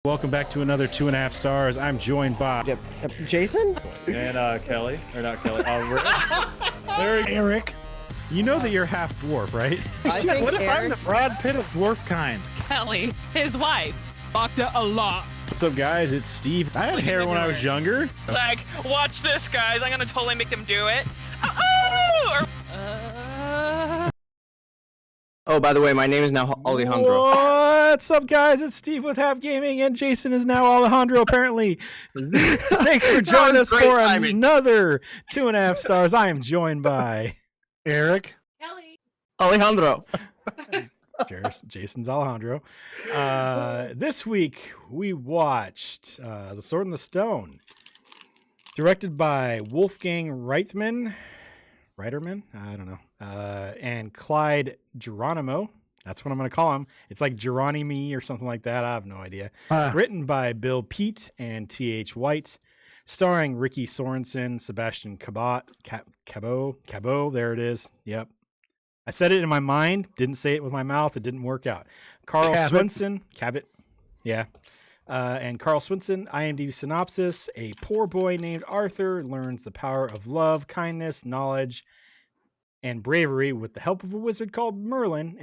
Welcome back to another 2.5 stars. I'm joined by Jason? And Kelly, or not Kelly, Erik. You know that you're half dwarf, right? What if I'm the Brad Pitt of dwarf kind? Kelly, his wife, fucked a lot. What's up, guys? It's Steve. I had hair when I was younger. Like, watch this, guys. I'm gonna totally make them do it. Oh, by the way, my name is now Alejandro. What's up, guys? It's Steve with Half Gaming, and Jason is now Alejandro, apparently. Thanks for joining us for another 2.5 stars. I am joined by Erik. Kelly. Alejandro. Jason's Alejandro. This week, we watched The Sword and the Stone, directed by Wolfgang Reitman, I don't know, and Clyde Geronimo. That's what I'm going to call him. It's like Geronimi or something like that. I have no idea. Written by Bill Peet and T.H. White, starring Ricky Sorensen, Sebastian Cabot, Cabot. There it is. Yep. I said it in my mind. Didn't say it with my mouth. It didn't work out. Carl Swinson. Cabot. Yeah. And Carl Swinson, IMDb synopsis: a poor boy named Arthur learns the power of love, kindness, knowledge, and bravery with the help of a wizard called Merlin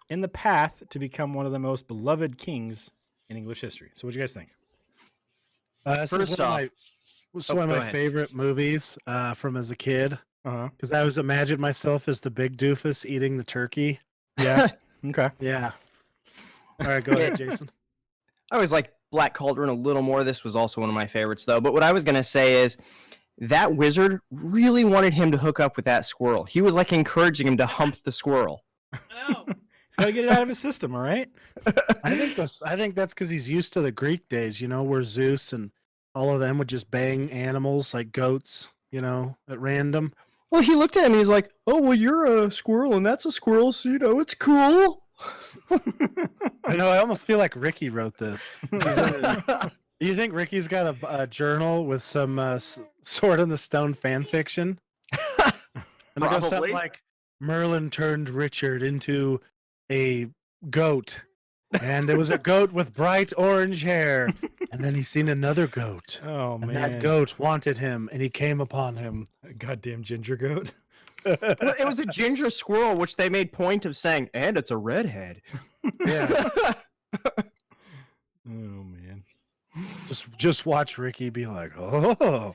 in the path to become one of the most beloved kings in English history. So what do you guys think? This is one of my favorite movies from as a kid. Because I always imagined myself as the big doofus eating the turkey. Yeah. Okay. Yeah. All right, go ahead, Jason. I always like Black Cauldron a little more. This was also one of my favorites, though. But what I was going to say is that wizard really wanted him to hook up with that squirrel. He was like encouraging him to hump the squirrel. I know. He's got to get it out of his system, all right? I think that's because he's used to the Greek days, where Zeus and all of them would just bang animals like goats, at random. Well, he looked at him and he's like, "Oh, well, you're a squirrel and that's a squirrel, so it's cool." I know. I almost feel like Ricky wrote this. You think Ricky's got a journal with some Sword in the Stone fan fiction? And it goes something like, Merlin turned Richard into a goat, and it was a goat with bright orange hair, and then he seen another goat. Oh, man. And that goat wanted him, and he came upon him. A goddamn ginger goat. It was a ginger squirrel, which they made point of saying, and it's a redhead. Yeah. Oh, man. Just watch Ricky be like, oh.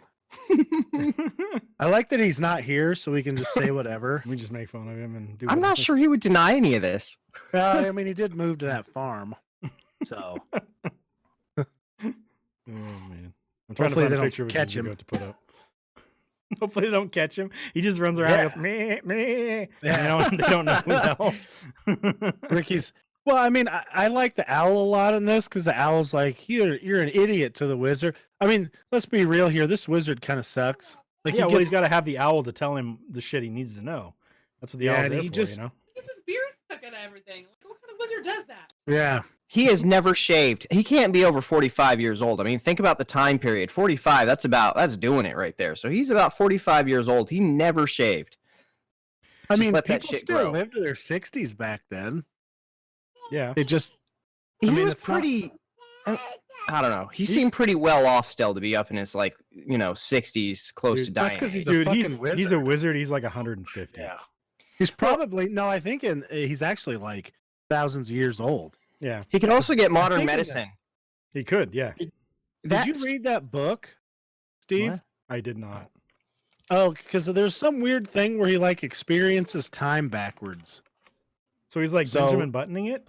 I like that he's not here, so we can just say whatever. We just make fun of him and do. I'm not sure he would deny any of this. I mean, he did move to that farm, so. Oh, man. I'm trying Hopefully to find they a don't picture of a catch ginger him. goat to put up. Hopefully they don't catch him. He just runs around and goes, meh. Yeah. They don't know who the hell. Ricky's. Well, I mean, I like the owl a lot in this because the owl's like, you're an idiot to the wizard. I mean, let's be real here. This wizard kind of sucks. Like, yeah, he's got to have the owl to tell him the shit he needs to know. That's what the owl's there for, He gets his beard stuck in everything. Like, what kind of wizard does that? Yeah. He has never shaved. He can't be over 45 years old. I mean, think about the time period. 45, that's doing it right there. So he's about 45 years old. He never shaved. I mean, let that people shit still grow. lived to their 60s back then. Yeah. It just, He I mean, was it's not- pretty, I don't know. He seemed pretty well off still to be up in his, 60s, close to Dude, dying. that's 'cause he's age. a Dude, fucking wizard. he's a wizard. He's like 150. yeah. He's probably, no, I think he's actually like thousands of years old. Yeah. He can also get modern thinking medicine. He could, yeah. Did That's- you read that book, Steve? What? I did not. Oh, because there's some weird thing where he experiences time backwards. So he's like So- Benjamin Buttoning it?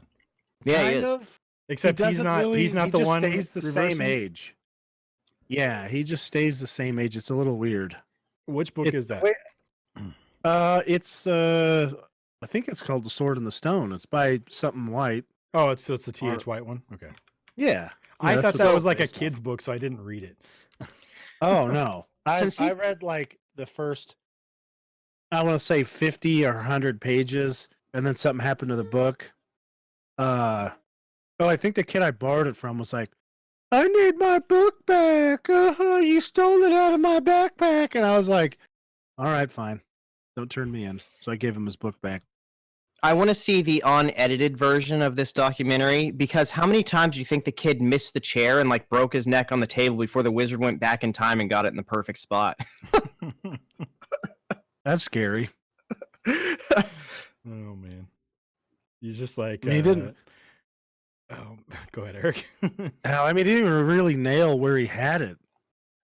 Yeah, he kind is. of. Except He he's doesn't not really- he's not he the just one stays the same reversing? age. Yeah, he just stays the same age. It's a little weird. Which book is that? Wait, it's I think it's called The Sword and the Stone. It's by something White. Oh, it's the T.H. White one? Okay. Yeah. I that's thought what that it's was like a based on. kid's book, so I didn't read it. Oh no. Since he- I read the first, I want to say 50 or 100 pages, and then something happened to the book. I think the kid I borrowed it from was like, I need my book back. You stole it out of my backpack. And I was like, all right, fine. Don't turn me in. So I gave him his book back. I want to see the unedited version of this documentary because how many times do you think the kid missed the chair and like broke his neck on the table before the wizard went back in time and got it in the perfect spot? That's scary. Oh man, he's just like. I mean, he didn't. Oh, go ahead, Eric. I mean, he didn't even really nail where he had it.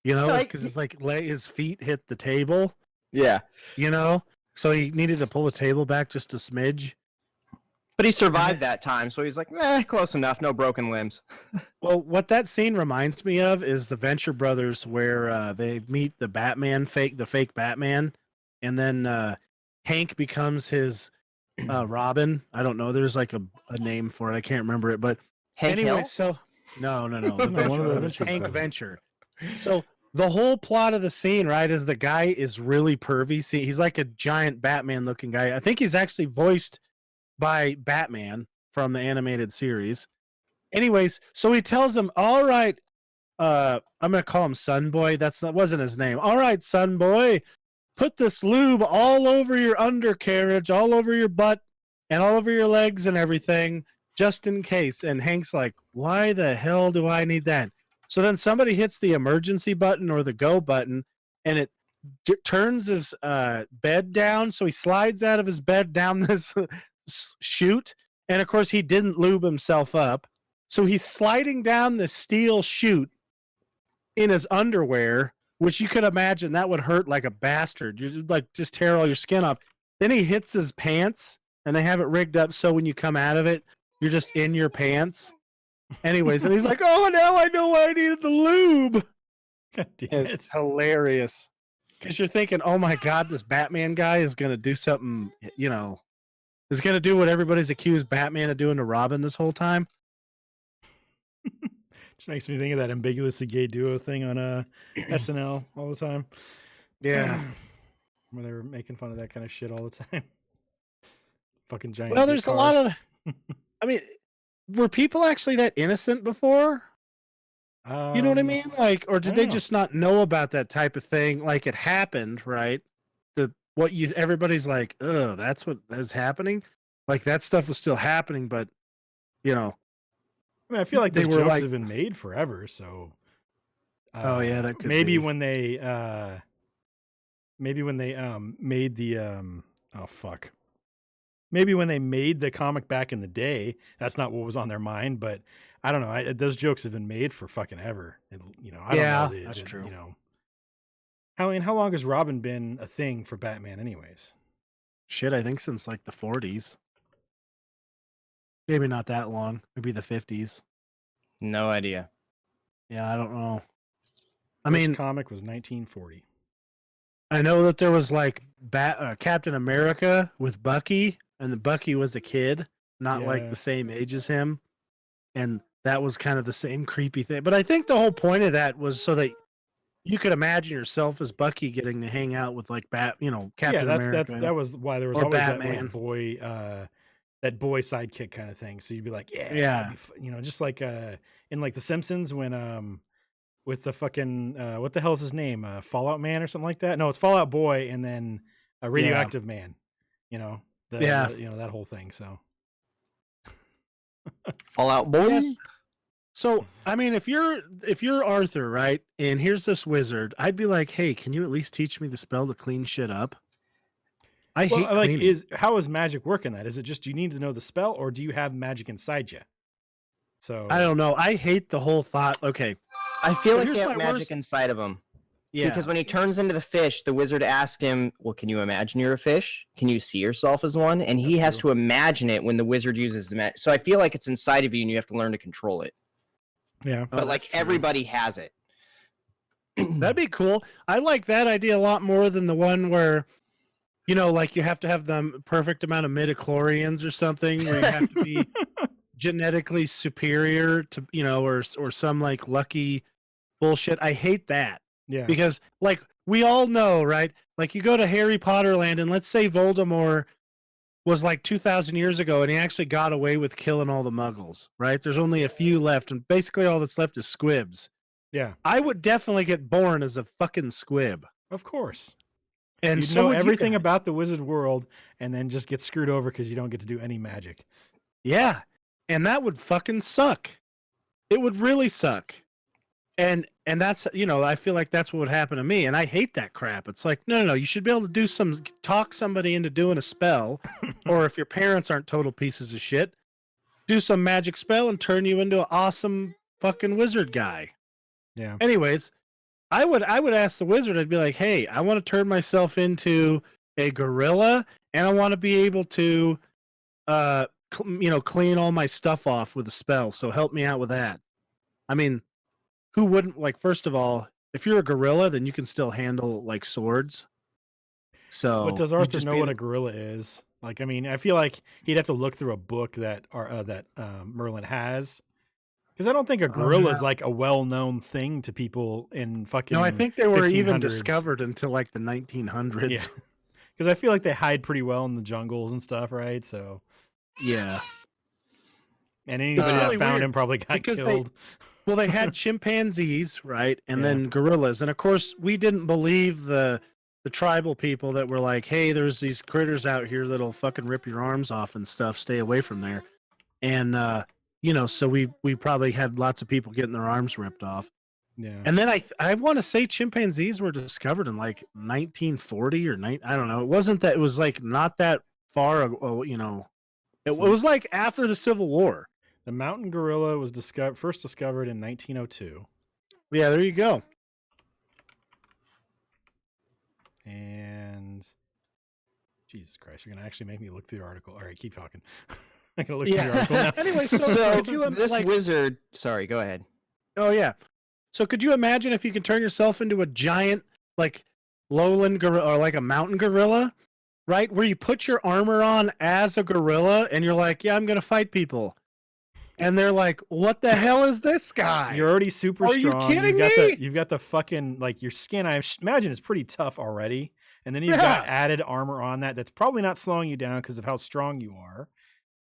You know, Like- because it's like his feet hit the table. Yeah. You know, so he needed to pull the table back just a smidge. But he survived that time, so he's like, close enough, no broken limbs. Well, what that scene reminds me of is the Venture Brothers, where they meet the fake Batman, and then Hank becomes his Robin. I don't know. There's like a name for it. I can't remember it. But Hank anyway, Hill? so no, the No, one Venture of the Brothers, Venture Hank Brothers. Venture. So the whole plot of the scene, right, is the guy is really pervy. See, he's like a giant Batman-looking guy. I think he's actually voiced by Batman from the animated series. Anyways, so he tells him, "All right, I'm gonna call him Sun Boy. That wasn't his name. All right, Sun Boy, put this lube all over your undercarriage, all over your butt, and all over your legs and everything, just in case." And Hank's like, "Why the hell do I need that?" So then somebody hits the emergency button or the go button, and it turns his bed down. So he slides out of his bed down this chute, and of course he didn't lube himself up. So he's sliding down the steel chute in his underwear, which you could imagine that would hurt like a bastard. You like just tear all your skin off. Then he hits his pants, and they have it rigged up so when you come out of it, you're just in your pants. Anyways, and he's like, "Oh, now I know why I needed the lube." God damn It's it. hilarious because you're thinking, "Oh my God, this Batman guy is gonna do something," is gonna do what everybody's accused Batman of doing to Robin this whole time. Just makes me think of that ambiguously gay duo thing on SNL all the time. Yeah. Where they were making fun of that kind of shit all the time. Fucking giant. Well, dick there's a car. lot of. I mean, were people actually that innocent before? You know what I mean? Like, or did I they don't know. just not know about that type of thing? Like it happened, right? Everybody's like, "Oh, that's what is happening." Like that stuff was still happening, but I mean, I feel like they those were jokes like- have been made forever. So. Oh, yeah, that could maybe be. when they made the oh fuck. Maybe when they made the comic back in the day, that's not what was on their mind. But I don't know. Those jokes have been made for fucking ever. And, I don't Yeah, know. that's true. How long has Robin been a thing for Batman, anyways? shit, I think since like the 40s. Maybe not that long. Maybe the 50s. No idea. Yeah, I don't know. I First mean, comic was 1940. I know that there was like Captain America with Bucky, and the Bucky was a kid, not like Yeah. the same age as him, and that was kind of the same creepy thing. But I think the whole point of that was so that you could imagine yourself as Bucky getting to hang out with like Captain America. That was why there was or always Batman. that like boy that boy sidekick kind of thing. So you'd be like, yeah, Yeah. that'd be just like in like The Simpsons when with the fucking what the hell is his name? Fallout Man or something like that? No, it's Fallout Boy and then a Radioactive Man. That whole thing. So Fallout Boy? Yes. So I mean, if you're Arthur, right, and here's this wizard, I'd be like, hey, can you at least teach me the spell to clean shit up? I hate like cleaning. how is magic working that? Is it just you need to know the spell or do you have magic inside you? So I don't know. I hate the whole thought. Okay, I feel So like here's he has my magic worst- inside of him. yeah, Because when he turns into the fish, the wizard asks him, well, can you imagine you're a fish? Can you see yourself as one? And he That's has true. to imagine it when the wizard uses the magic. So I feel like it's inside of you and you have to learn to control it. Yeah. Oh, But like that's true. everybody has it. That'd be cool. I like that idea a lot more than the one where, like you have to have the perfect amount of midichlorians or something, where you have to be genetically superior to, or some like lucky bullshit. I hate that Yeah. because, like, we all know, right? Like, you go to Harry Potter land, and let's say Voldemort was like 2,000 years ago, and he actually got away with killing all the Muggles, right? There's only a few left, and basically all that's left is squibs. Yeah. I would definitely get born as a fucking squib. Of course. And You'd so know would you everything guys. about the wizard world and then just get screwed over because you don't get to do any magic. Yeah. And that would fucking suck. It would really suck. And that's, I feel like that's what would happen to me. And I hate that crap. It's like, no, you should be able to talk somebody into doing a spell. Or if your parents aren't total pieces of shit, do some magic spell and turn you into an awesome fucking wizard guy. Yeah. Anyways, I would ask the wizard, I'd be like, hey, I want to turn myself into a gorilla and I want to be able to clean all my stuff off with a spell. So help me out with that. I mean, who wouldn't like, first of all, if you're a gorilla, then you can still handle like swords. So But does you'd Arthur just know be what a gorilla is? Like, I mean, I feel like he'd have to look through a book that Merlin has, because I don't think a gorilla is like a well-known thing to people in fucking. No, I think they were even 1500s. discovered until like the 1900s. Yeah, because I feel like they hide pretty well in the jungles and stuff, right? So, Yeah. and anybody really that found weird him probably got because killed. Well, they had chimpanzees, right? And Yeah. then gorillas. And of course, we didn't believe the tribal people that were like, hey, there's these critters out here that'll fucking rip your arms off and stuff. Stay away from there. And so we probably had lots of people getting their arms ripped off. Yeah. And then I want to say chimpanzees were discovered in like 1940 or I don't know. It wasn't that, it was like not that far ago, it was like after the Civil War. The mountain gorilla was first discovered in 1902. Yeah, there you go. And Jesus Christ, you're gonna actually make me look through the article. All right, keep talking. I'm gonna look through the article now. Anyway, so So could you this like, wizard. Sorry, go ahead. oh yeah. So could you imagine if you could turn yourself into a giant like lowland gorilla or like a mountain gorilla, right? Where you put your armor on as a gorilla and you're like, yeah, I'm gonna fight people. And they're like, what the hell is this guy? You're already super Are you strong. kidding you've me? You've got the fucking, like, your skin, I imagine, is pretty tough already. And then you've Yeah. got added armor on that's probably not slowing you down because of how strong you are.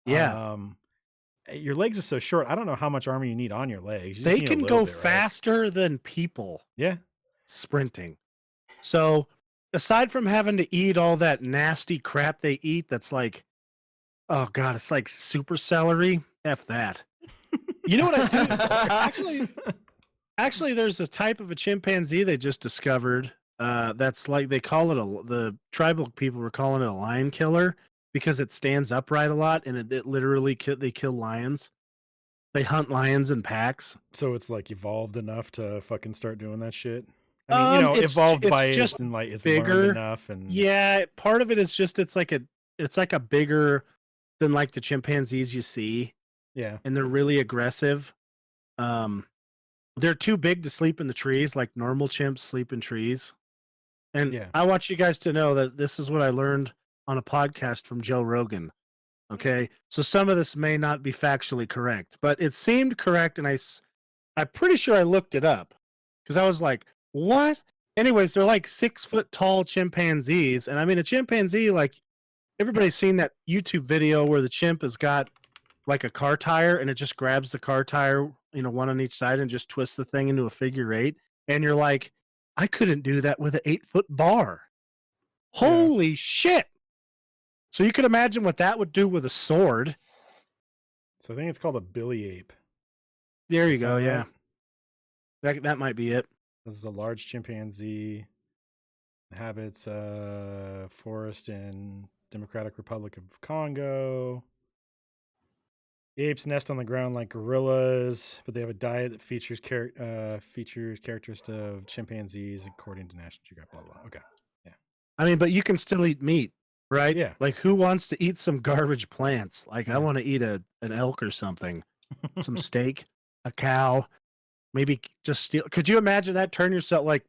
Yeah. Your legs are so short. I don't know how much armor you need on your legs. You just They need a can little go bit, right? faster than people Yeah. sprinting. So aside from having to eat all that nasty crap they eat, that's like, oh God, it's like super celery. F that. You know what I do? Actually, there's a type of a chimpanzee they just discovered. That's like they call it the tribal people were calling it a lion killer because it stands upright a lot and it literally they kill lions. They hunt lions in packs. So it's like evolved enough to fucking start doing that shit. I mean, It's evolved by just it's and like it's bigger. learned enough, and Yeah, part of it is just it's like a bigger than like the chimpanzees you see, yeah. and they're really aggressive. They're too big to sleep in the trees like normal chimps sleep in trees. And Yeah. I want you guys to know that this is what I learned on a podcast from Joe Rogan. Okay, so some of this may not be factually correct, but it seemed correct, and I'm pretty sure I looked it up because I was like, "What?" Anyways, they're like 6 foot tall chimpanzees, and I mean a chimpanzee. Like everybody's seen that YouTube video where the chimp has got like a car tire, and it just grabs the car tire, one on each side, and just twists the thing into a figure eight. And you're like, I couldn't do that with an 8 foot bar. Holy shit! So you can imagine what that would do with a sword. So I think it's called a billy ape. There you Is go. that Yeah, right? that might be it. This is a large chimpanzee. Inhabits forest in Democratic Republic of Congo. The apes nest on the ground like gorillas, but they have a diet that features characteristics of chimpanzees, according to National Geographic. Blah blah. Okay. I mean, but you can still eat meat, right? Yeah. Like, who wants to eat some garbage plants? Like, Yeah. I want to eat an elk or something, some steak, a cow, maybe just steal. Could you imagine that? Turn yourself like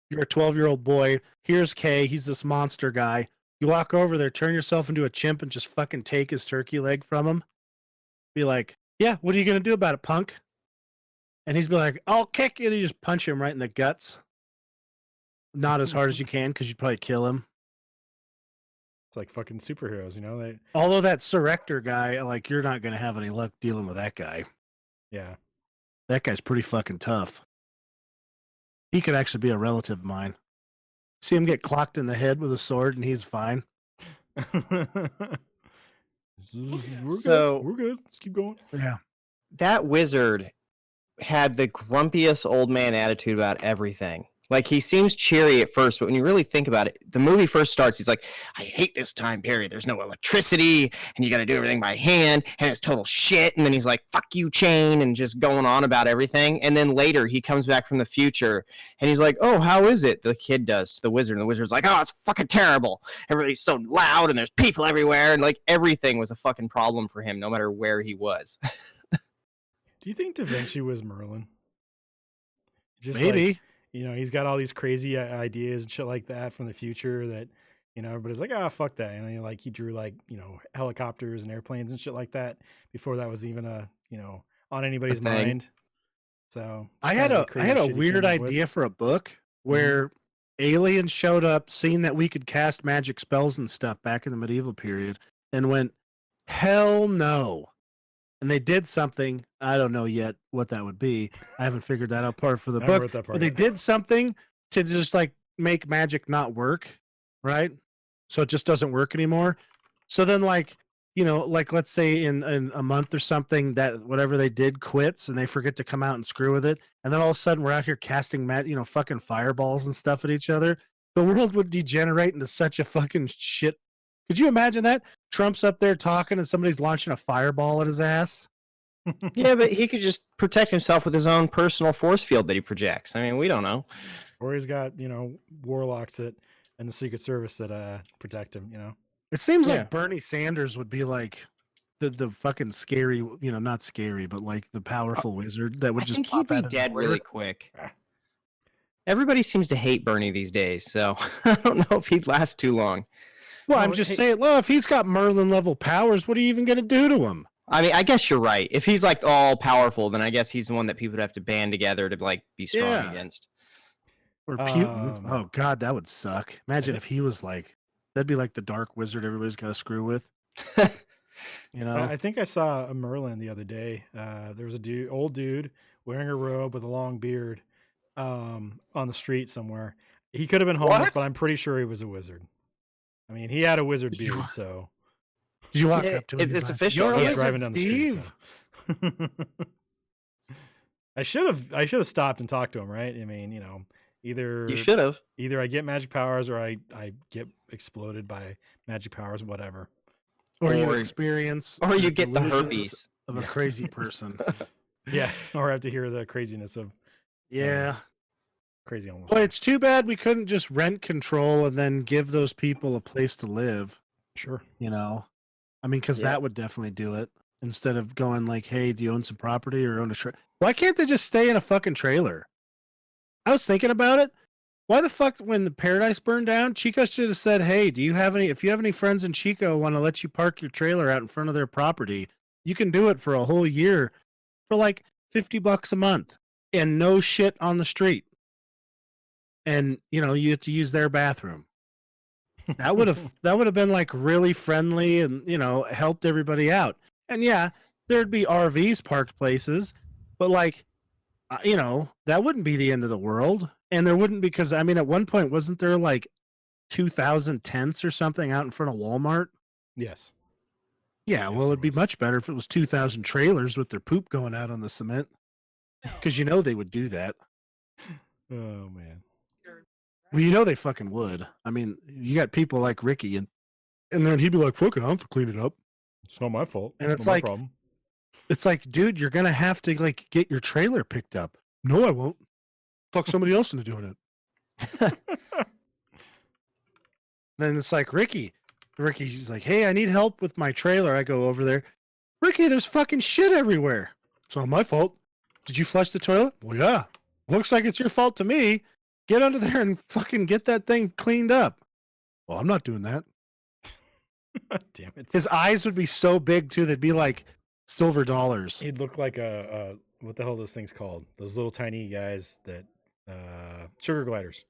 you're a 12-year-old boy. Here's Kay. He's this monster guy. You walk over there, turn yourself into a chimp, and just fucking take his turkey leg from him. Be like, yeah, what are you gonna do about it, punk? And he's be like, I'll kick you. And you just punch him right in the guts. Not as hard as you can, because you'd probably kill him. It's like fucking superheroes, They Although that Surrector guy, like, you're not gonna have any luck dealing with that guy. yeah. That guy's pretty fucking tough. He could actually be a relative of mine. See him get clocked in the head with a sword, and he's fine. We're So- good. We're good. Let's keep going. Yeah. That wizard had the grumpiest old man attitude about everything. Like, he seems cheery at first, but when you really think about it, the movie first starts, he's like, I hate this time period. There's no electricity, and you got to do everything by hand, and it's total shit. And then he's like, fuck you, chain, and just going on about everything. And then later, he comes back from the future, and he's like, oh, how is it? The kid does to the wizard, and the wizard's like, oh, it's fucking terrible. Everybody's so loud, and there's people everywhere, and like, everything was a fucking problem for him, no matter where he was. Do you think Da Vinci was Merlin? Just Maybe. like, he's got all these crazy ideas and shit like that from the future that, everybody's like, ah, fuck that. And like he drew like, helicopters and airplanes and shit like that before that was even on anybody's thing. mind. So I it's had kinda a the crazy I had a shit he weird came up with. idea for a book where aliens showed up, seeing that we could cast magic spells and stuff back in the medieval period, and went, hell no. And they did something. I don't know yet what that would be. I haven't figured that out part for the I haven't book. wrote that part But they yet. did something to just like make magic not work, right? So it just doesn't work anymore. So then, like, like let's say in a month or something, that whatever they did quits and they forget to come out and screw with it. And then all of a sudden we're out here casting fucking fireballs and stuff at each other. The world would degenerate into such a fucking shit. Could you imagine that? Trump's up there talking and somebody's launching a fireball at his ass. Yeah, but he could just protect himself with his own personal force field that he projects. I mean, we don't know. Or he's got, warlocks and the Secret Service that protect him, It seems Yeah. like Bernie Sanders would be like the fucking scary, not scary, but like the powerful wizard that would I just think pop he'd out be of dead nowhere. really quick. Everybody seems to hate Bernie these days, so I don't know if he'd last too long. Well, No, I'm just hey- saying, well, if he's got Merlin level powers, what are you even going to do to him? I mean, I guess you're right. If he's like all powerful, then I guess he's the one that people would have to band together to like be strong Yeah. against. Or Putin? Oh, God, that would suck. Imagine thi- if he was like, that'd be like the dark wizard everybody's got to screw with. You know? I think I saw a Merlin the other day. There was a old dude wearing a robe with a long beard on the street somewhere. He could have been homeless, What? but I'm pretty sure he was a wizard. I mean, he had a wizard You- beard, so Did you walk Yeah, up to him? it's He's like, official. You're a I was Yeah. wizard, driving down the Steve. street. So. I should have stopped and talked to him, right? I mean, either You should have. either I get magic powers or I get exploded by magic powers, whatever. Or you Or- experience. Or you the get the delusions herpes. of a Yeah. crazy person. Yeah, or I have to hear the craziness of Yeah. crazy almost. Well, it's too bad we couldn't just rent control and then give those people a place to live. Sure. I mean, because Yeah. that would definitely do it. Instead of going like, hey, do you own some property or own a trailer? Why can't they just stay in a fucking trailer? I was thinking about it. Why the fuck, when the Paradise burned down, Chico should have said, hey, if you have any friends in Chico want to let you park your trailer out in front of their property, you can do it for a whole year for like $50 a month and no shit on the street. And, you have to use their bathroom. That would have been like really friendly and helped everybody out. And yeah, there'd be RVs parked places, but like that wouldn't be the end of the world. And there wouldn't, because I mean at one point wasn't there like 2,000 tents or something out in front of Walmart? Yes. Yeah, Yes, well, there it'd be was. much better if it was 2,000 trailers with their poop going out on the cement, because they would do that. Oh man. Well, they fucking would. I mean, you got people like Ricky, and then he'd be like, "Fuck it, I'll have to clean it up." It's not my fault. And It's it's not my like- problem. It's like, dude, you're gonna have to like get your trailer picked up. No, I won't. Talk somebody else into doing it. Then it's like Ricky's like, hey, I need help with my trailer. I go over there. Ricky, there's fucking shit everywhere. It's not my fault. Did you flush the toilet? Well, yeah. Looks like it's your fault to me. Get under there and fucking get that thing cleaned up. Well, I'm not doing that. Damn it. His eyes would be so big too, they'd be like silver dollars. He'd look like a what the hell are those things called? Those little tiny guys that sugar gliders.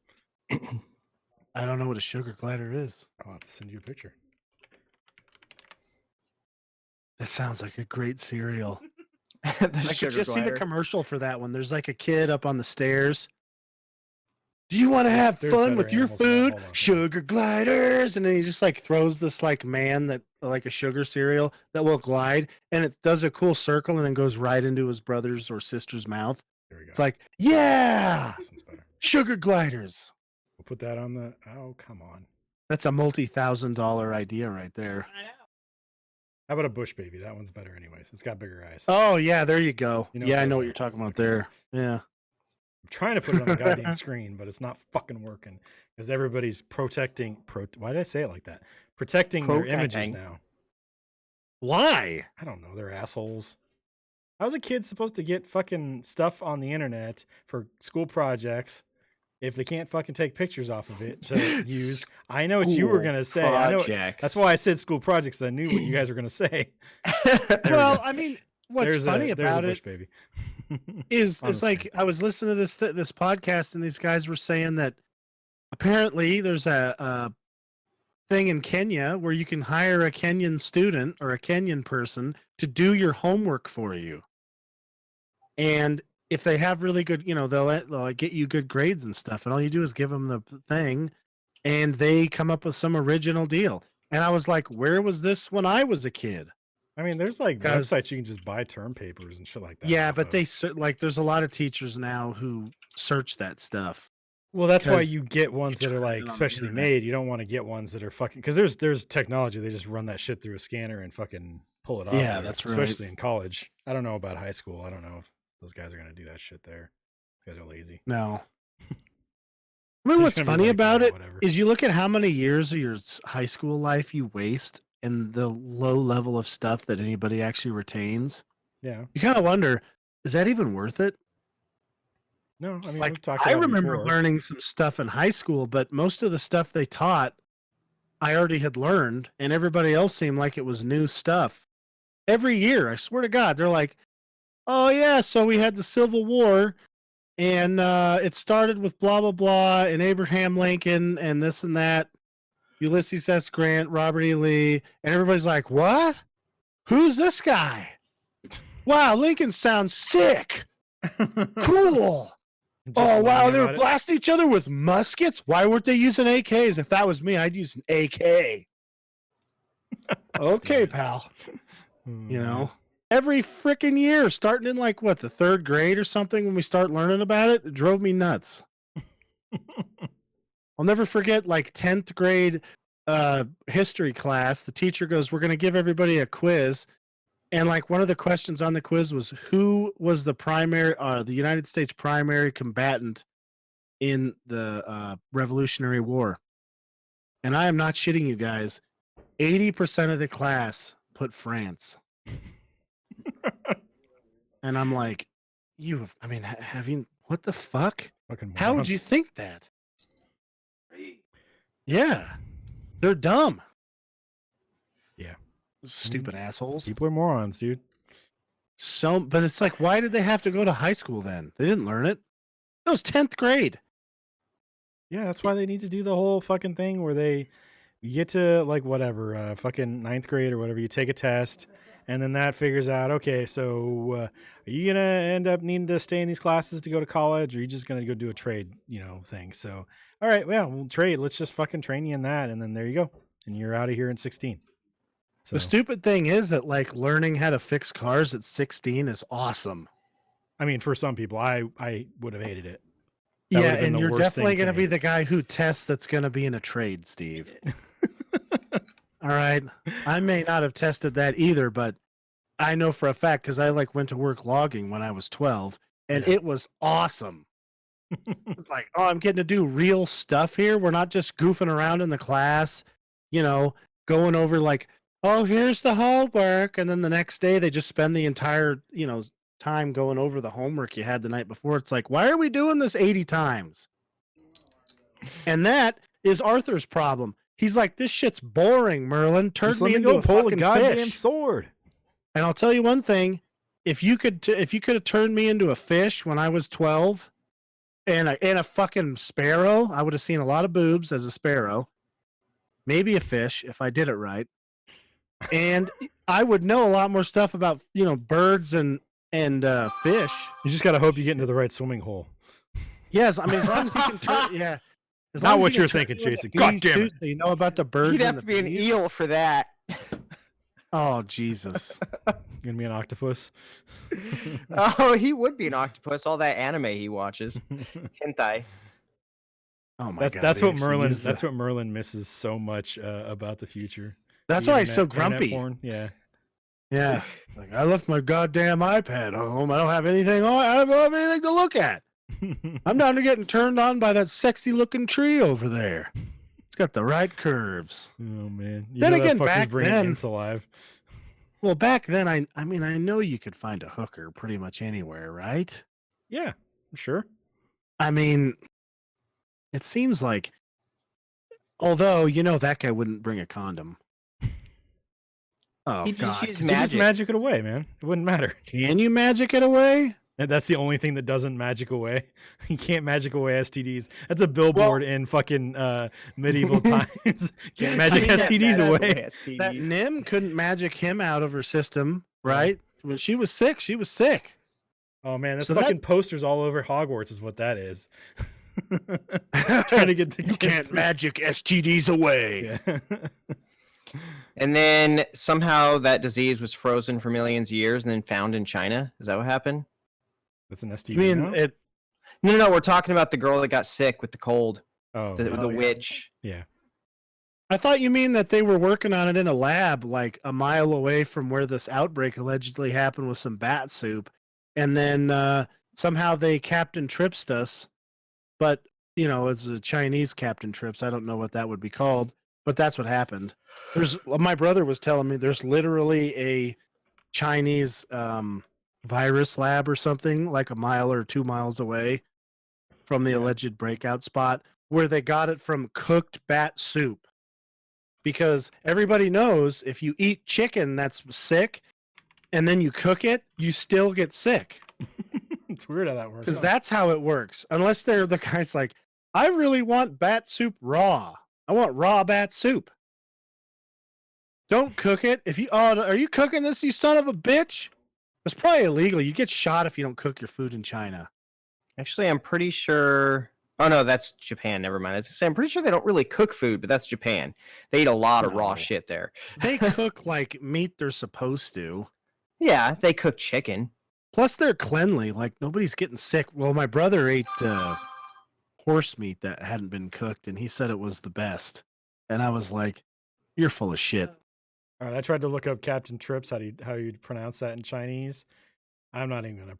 I don't know what a sugar glider is. I'll have to send you a picture. That sounds like a great cereal. The I could sugar just see the glider. commercial for that one. There's like a kid up on the stairs. Do you want to have There's fun better with your animals than that. food? Hold on, hold on. Sugar gliders. And then he just like throws this like man that like a sugar cereal that will glide, and it does a cool circle and then goes right into his brother's or sister's mouth. There we go. It's like, yeah, This one's better. sugar gliders. We'll put that on the. Oh, come on. That's a multi-$1,000 idea right there. I know. How about a bush baby? That one's better, anyways. It's got bigger eyes. Oh yeah, there you go. You know Yeah, what I know those what are. you're talking about Okay. there. Yeah. I'm trying to put it on the goddamn screen, but it's not fucking working because everybody's protecting. Why did I say it like that? Protecting their images Protecting. now. Why? I don't know. They're assholes. How's a kid supposed to get fucking stuff on the internet for school projects if they can't fucking take pictures off of it to use? I know what you were School gonna say. I know. projects. That's why I said school projects. I knew what you guys were gonna say. we Well, go. I mean, what's There's funny there's about bush it baby. is on it's the like screen. I was listening to this podcast, and these guys were saying that apparently there's a thing in Kenya where you can hire a Kenyan student or a Kenyan person to do your homework for you, and if they have really good, they'll like, get you good grades and stuff, and all you do is give them the thing, and they come up with some original deal. And I was like, where was this when I was a kid? I mean, there's like 'Cause- websites you can just buy term papers and shit like that. Yeah, off but of. they like there's a lot of teachers now who search that stuff. Well, that's why 'cause you get ones that are try it like on the specially internet. made. You don't want to get ones that are fucking because there's technology. They just run that shit through a scanner and fucking pull it off. Yeah, there, that's right. especially in college. I don't know about high school. I don't know if those guys are gonna do that shit there. Those guys are lazy. No. I They're mean, what's just gonna be funny like, about "Yeah, it whatever." is you look at how many years of your high school life you waste and the low level of stuff that anybody actually retains. Yeah. You kind of wonder, is that even worth it? No, I mean Like, we've talked I about it remember before. learning some stuff in high school, but most of the stuff they taught, I already had learned, and everybody else seemed like it was new stuff. Every year, I swear to God, they're like, "Oh yeah, so we had the Civil War, and it started with blah blah blah, and Abraham Lincoln, and this and that, Ulysses S. Grant, Robert E. Lee," and everybody's like, "What? Who's this guy? Wow, Lincoln sounds sick. Cool." Just Oh wow, learning they were about it. blasting each other with muskets. Why weren't they using AKs? If that was me, I'd use an AK. Okay, it. pal. Oh, You man. know, every freaking year, starting in like what, the third grade or something, when we start learning about it, it drove me nuts. I'll never forget like 10th grade history class. The teacher goes, "We're going to give everybody a quiz." And like one of the questions on the quiz was, who was the United States primary combatant in the Revolutionary War? And I am not shitting you guys. 80% of the class put France. And I'm like, have you, what the fuck? Fucking How would you morons. think that? Yeah. They're dumb. Yeah. Stupid assholes. People are morons, dude. But it's like, why did they have to go to high school then? They didn't learn it. That was 10th grade. Yeah, that's why they need to do the whole fucking thing where you get to like whatever, fucking 9th grade or whatever, you take a test, and then that figures out, okay, so are you gonna end up needing to stay in these classes to go to college, or are you just gonna go do a trade, thing? So, all right, yeah, we'll trade. Let's just fucking train you in that, and then there you go, and you're out of here in 16. So, The stupid thing is that like learning how to fix cars at 16 is awesome. I mean, for some people, I would have hated it. That Yeah, would've been and the you're worst thing definitely to going to be me. the guy who tests that's going to be in a trade, Steve. All right. I may not have tested that either, but I know for a fact because I like went to work logging when I was 12, and Yeah. it was awesome. It's like, oh, I'm getting to do real stuff here. We're not just goofing around in the class, going over like, oh, here's the homework. And then the next day they just spend the entire, time going over the homework you had the night before. It's like, why are we doing this 80 times? And that is Arthur's problem. He's like, this shit's boring, Merlin. Turn Just let me me into go a pull a fucking goddamn fish. sword. And I'll tell you one thing: if you could have turned me into a fish when I was 12, and a fucking sparrow, I would have seen a lot of boobs as a sparrow, maybe a fish if I did it right, and I would know a lot more stuff about birds and fish. You just gotta hope you get into the right swimming hole. Yes, I mean as long as he can turn. Yeah. As Not long as what he can you're turn thinking, you into Jason. God bees, damn too, it. so you know about the birds He'd and have the to be an bees. eel for that. Oh Jesus! Gonna be an octopus. Oh, he would be an octopus. All that anime he watches, hentai. Oh my God! That's he what actually Merlin. used That's the- what Merlin misses so much about the future. That's The why he's so internet grumpy. porn. Yeah. Yeah. It's like I left my goddamn iPad home. I don't have anything on. I don't have anything to look at. I'm down to getting turned on by that sexy looking tree over there. It's got the right curves. Oh man. You Then know again, that fucker's back bringing then- Ince alive. Well, back then, I mean, I know you could find a hooker pretty much anywhere, right? Yeah, sure. I mean, it seems like, although that guy wouldn't bring a condom. Oh He'd just God! use You just magic. magic it away, man. It wouldn't matter. Can you magic it away? And that's the only thing that doesn't magic away. You can't magic away STDs. That's a billboard in fucking medieval times. Can't magic STDs away. That Nim couldn't magic him out of her system, right? When she was sick, she was sick. Oh man, that's So fucking posters all over Hogwarts is what that is. Trying to get the You can't magic STDs away. Yeah. And then somehow that disease was frozen for millions of years and then found in China. Is that what happened? That's an STD. You mean now? it? No. We're talking about the girl that got sick with the cold, Oh, the yeah. witch. yeah. I thought you mean that they were working on it in a lab, like a mile away from where this outbreak allegedly happened with some bat soup, and then somehow they Captain Tripsed us. But as a Chinese Captain Trips, I don't know what that would be called, but that's what happened. My brother was telling me there's literally a Chinese virus lab or something like a mile or 2 miles away from the alleged breakout spot where they got it from cooked bat soup. Because everybody knows if you eat chicken that's sick and then you cook it, you still get sick. It's weird how that works. Because that's how it works. Unless they're the guys like, I really want bat soup raw. I want raw bat soup. Don't cook it. Are you cooking this, you son of a bitch? That's probably illegal. You get shot if you don't cook your food in China. Actually, I'm pretty sure. Oh no, that's Japan. Never mind. I was gonna say I'm pretty sure they don't really cook food, but that's Japan. They eat a lot of raw No. shit there. They cook like meat they're supposed to. Yeah, they cook chicken. Plus, they're cleanly. Like nobody's getting sick. Well, my brother ate horse meat that hadn't been cooked, and he said it was the best. And I was like, "You're full of shit." All right, I tried to look up Captain Trips, how you'd pronounce that in Chinese. I'm not even gonna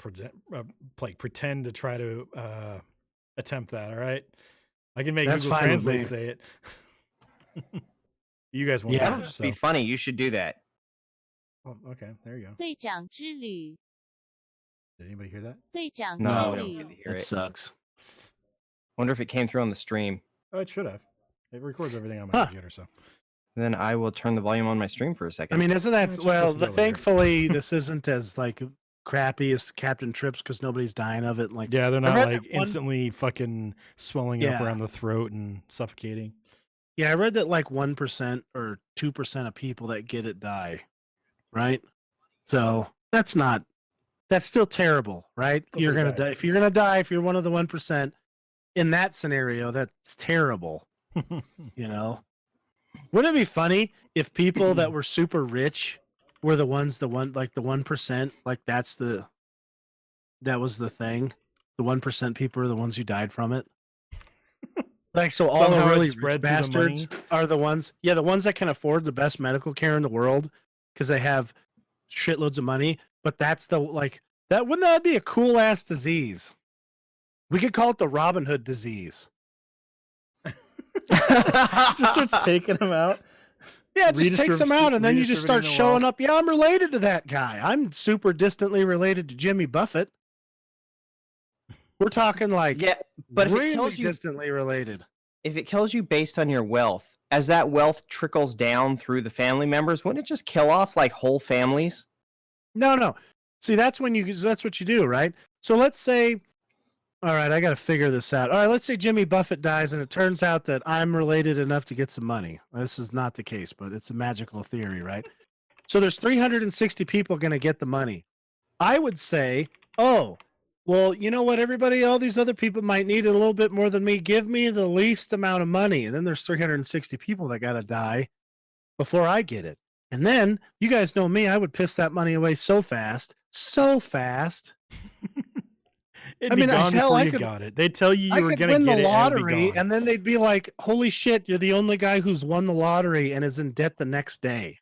pretend to try to attempt that. All right, I can make That's Google fine with Translate me. say it. You guys won't. Yeah. That'll know, just so. be funny. You should do that. Oh, okay, there you go. 队长之旅， Did anybody hear that? 队长 No, 之 we don't 旅 get to。hear It it. sucks. Wonder if it came through on the stream. Oh, it should have. It records everything on my Huh. computer, so. Then I will turn the volume on my stream for a second. I mean, isn't that Just well? listen to it later. Thankfully, this isn't as like crappy as Captain Trips because nobody's dying of it. Like, Yeah, they're I not read like that one- instantly fucking swelling up Yeah. around the throat and suffocating. yeah, I read that like 1% or 2% of people that get it die, right? So that's still terrible, right? Still You're pretty gonna bad. die if you're gonna die if you're one of the 1%. In that scenario, that's terrible. Wouldn't it be funny if people that were super rich were the 1%? Like that was the thing. The 1% people are the ones who died from it. Like so, all Somehow the it really spread rich through the bastards money. are the ones. Yeah, the ones that can afford the best medical care in the world because they have shitloads of money. But that's that. Wouldn't that be a cool ass disease? We could call it the Robin Hood disease. Just starts taking them out. Yeah, it just takes them out, and then you just start redistributing the showing wealth. up. Yeah, I'm related to that guy. I'm super distantly related to Jimmy Buffett. We're talking like yeah, but if really it kills you, distantly related. if it kills you based on your wealth, as that wealth trickles down through the family members, wouldn't it just kill off like whole families? No. See, that's what you do, right? So let's say, all right, I got to figure this out. All right, let's say Jimmy Buffett dies, and it turns out that I'm related enough to get some money. This is not the case, but it's a magical theory, right? So there's 360 people going to get the money. I would say, oh, well, you know what, everybody, all these other people might need it a little bit more than me. Give me the least amount of money. And then there's 360 people that got to die before I get it. And then you guys know me, I would piss that money away so fast. So fast. It'd be gone hell, before I you could, got it. They'd tell you I you were could going to win get the it, and it'd be lottery, gone. and then they'd be like, holy shit, you're the only guy who's won the lottery and is in debt the next day.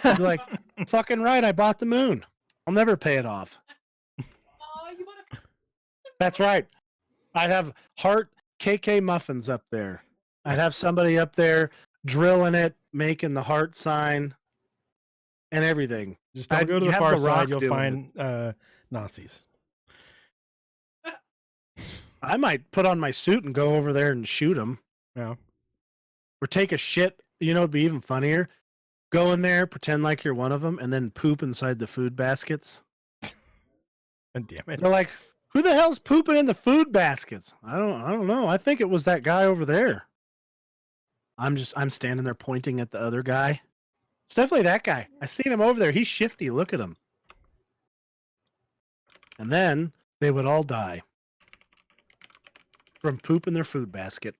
I'd be like, fucking right, I bought the moon. I'll never pay it off. Oh, you want to? That's right. I'd have heart KK muffins up there. I'd have somebody up there drilling it, making the heart sign, and everything. Just don't go to the have far The side. Rock You'll doing find Nazis. I might put on my suit and go over there and shoot them. Yeah. Or take a shit. You know, it'd be even funnier. Go in there, pretend like you're one of them, and then poop inside the food baskets. And damn it. They're like, who the hell's pooping in the food baskets? I don't know. I think it was that guy over there. I'm standing there pointing at the other guy. It's definitely that guy. I seen him over there. He's shifty. Look at him. And then they would all die from poop in their food basket.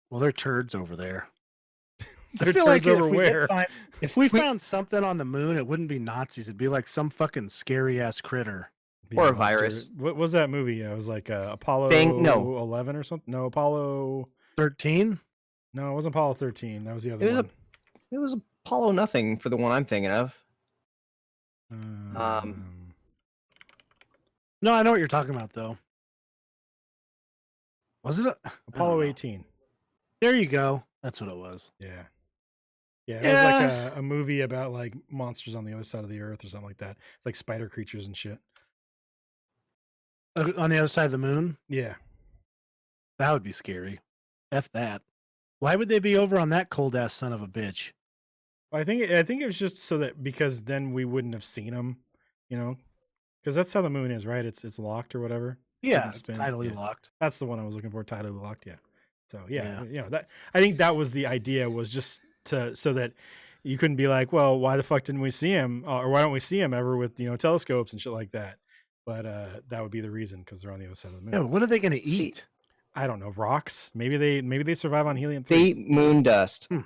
Well, they're turds over there. I They're feel like turds over where? if we found something on the moon, it wouldn't be Nazis. It'd be like some fucking scary ass critter. Be Or a monster. virus. What was that movie? It was like Apollo No. 11 or something. No, Apollo. 13? No, it wasn't Apollo 13. That was the other It was one. It was Apollo nothing for the one I'm thinking of. No, I know what you're talking about, though. Was it Apollo know. 18. There you go. That's what it was. Yeah. Yeah, it was like a movie about like monsters on the other side of the earth or something like that. It's like spider creatures and shit. On the other side of the moon? Yeah. That would be scary. F that. Why would they be over on that cold ass son of a bitch? I think it was just so that because then we wouldn't have seen them, you know, because that's how the moon is, right? It's locked or whatever. Yeah, Didn't it's spin. tidally Yeah. locked. That's the one I was looking for. Tidally locked. Yeah. So Yeah. you know that I think that was the idea, was just so that you couldn't be like, well, why the fuck didn't we see him, or why don't we see him ever with telescopes and shit like that? But that would be the reason, because they're on the other side of the moon. Yeah, but what are they going to See- eat? I don't know, rocks. Maybe they survive on helium-3. They eat moon dust. Hmm.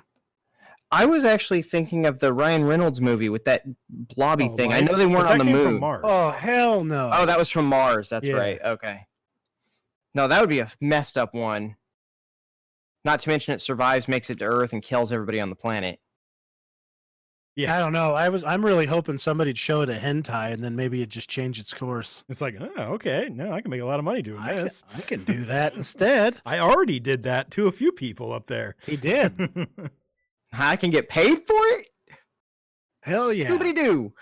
I was actually thinking of the Ryan Reynolds movie with that blobby thing. I Life? know they But weren't that on the came from moon. Mars. Oh, hell no. Oh, that was from Mars. That's Yeah. right. Okay. No, that would be a messed up one. Not to mention it survives, makes it to Earth, and kills everybody on the planet. Yeah. I don't know. I'm really hoping somebody'd show it a hentai and then maybe it just change its course. It's like, oh, okay, no, I can make a lot of money doing this. I can do that instead. I already did that to a few people up there. He did. I can get paid for it? Hell yeah. Scooby Doo.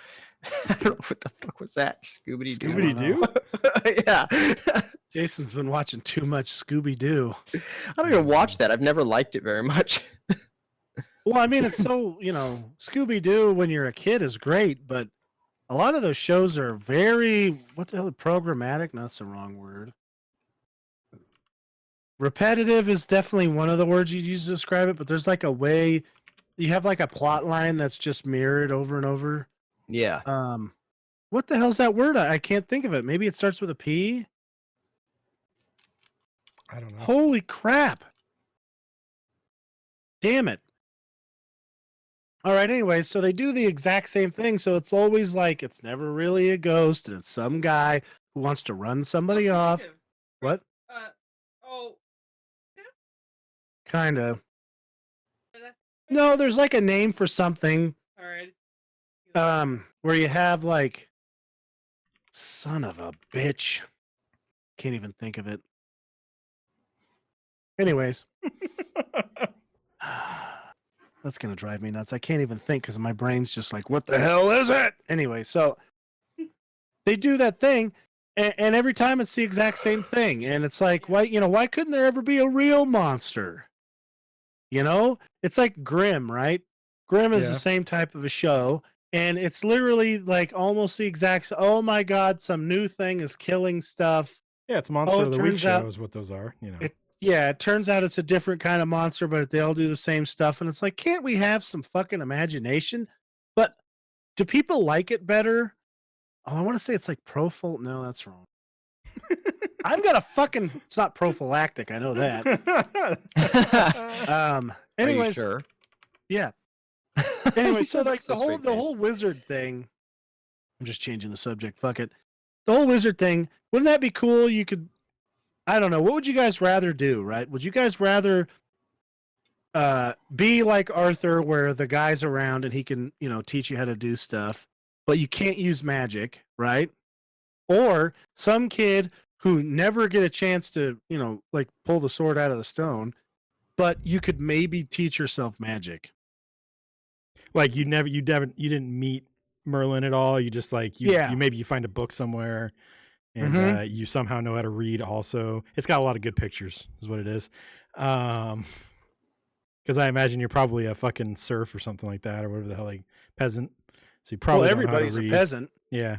I don't know what the fuck was that. Scooby Doo. Scooby-Doo? Yeah. Jason's been watching too much Scooby Doo. I don't even watch that. I've never liked it very much. Well, I mean, it's so, Scooby Doo when you're a kid is great, but a lot of those shows are very, what the hell, programmatic? No, that's the wrong word. Repetitive is definitely one of the words you'd use to describe it, but there's like a way, you have like a plot line that's just mirrored over and over. Yeah. What the hell's that word? I can't think of it. Maybe it starts with a P. I don't know. Holy crap. Damn it. All right, anyway, so they do the exact same thing. So it's always like it's never really a ghost, and it's some guy who wants to run somebody off. What? Oh, Kind of. No, there's like a name for something. all right. Where you have like, son of a bitch. Can't even think of it. Anyways. That's going to drive me nuts. I can't even think because my brain's just like, what the hell is it? Anyway, so they do that thing, and every time it's the exact same thing. And it's like, why couldn't there ever be a real monster? It's like Grimm, right? Grimm is Yeah. the same type of a show. And it's literally like almost the exact, oh my God, some new thing is killing stuff. Yeah, it's Monster of the Week turns out- shows, what those are. It turns out it's a different kind of monster, but they all do the same stuff. And it's like, can't we have some fucking imagination? But do people like it better I want to say it's like No, that's wrong. I'm gonna fucking. It's not prophylactic. I know that. Are you Anyways, sure? yeah. Anyway, so like So the whole straight-faced. wizard thing. I'm just changing the subject. Fuck it. The whole wizard thing. Wouldn't that be cool? You could. I don't know. What would you guys rather do? Right? Would you guys rather be like Arthur, where the guy's around and he can, teach you how to do stuff, but you can't use magic, right? Or some kid who never get a chance to, like pull the sword out of the stone, but you could maybe teach yourself magic. Like you didn't meet Merlin at all. You just like you Yeah. maybe you find a book somewhere, and Mhm. you somehow know how to read. Also, it's got a lot of good pictures, is what it is. Because I imagine you're probably a fucking serf or something like that, or whatever the hell, like peasant. So you probably don't know how to Everybody's a read. peasant. Yeah.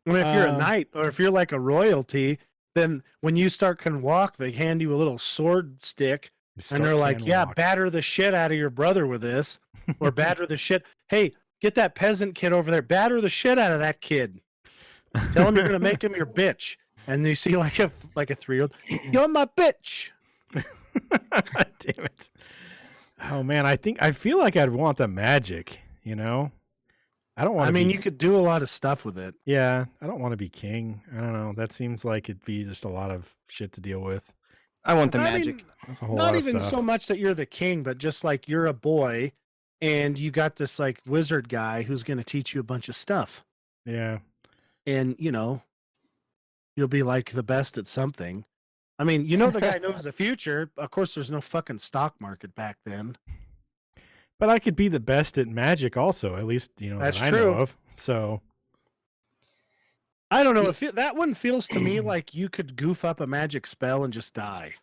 I mean, if you're a Um, knight or if you're like a royalty, then when you can walk, they hand you a little sword stick and they're like, yeah, batter the shit out of your brother with this, or batter the shit. Hey, get that peasant kid over there. Batter the shit out of that kid. Tell him you're gonna make him your bitch. And you see like a 3-year-old, you're my bitch. Damn it. Oh man, I feel like I'd want the magic, I don't want I to mean, be, you could do a lot of stuff with it. yeah, I don't want to be king. I don't know. That seems like it'd be just a lot of shit to deal with. I want the I magic. mean, That's a whole not lot of even stuff. so much that you're the king, but just like you're a boy and you got this like wizard guy who's going to teach you a bunch of stuff. Yeah. And, you'll be like the best at something. I mean, the guy knows the future. Of course, there's no fucking stock market back then. But I could be the best at magic also, at least, That's that I true. know of. So I don't know. That one feels to me like you could goof up a magic spell and just die.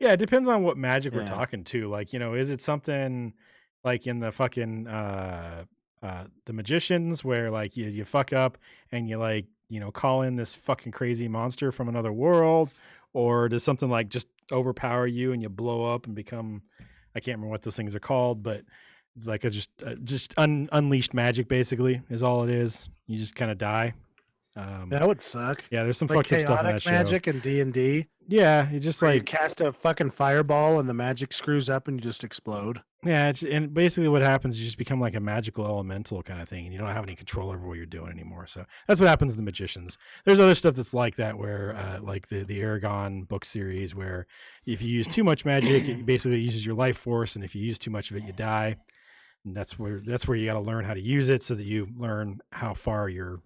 yeah, it depends on what magic we're Yeah. talking to. Like, is it something like in the fucking the magicians where like you fuck up and you like, call in this fucking crazy monster from another world, or does something like just overpower you and you blow up and become, I can't remember what those things are called, but it's like unleashed magic basically is all it is. You just kind of die. That would suck. Yeah, there's some Like fucked up stuff in that chaotic show. magic and D&D. Yeah, you just Where you like cast a fucking fireball and the magic screws up and you just explode. yeah, and basically what happens is you just become like a magical elemental kind of thing, and you don't have any control over what you're doing anymore. So that's what happens to the magicians. There's other stuff that's like that, where like the Aragon book series, where if you use too much magic, it basically uses your life force, and if you use too much of it, you die. And that's where you got to learn how to use it, so that you learn how far you're,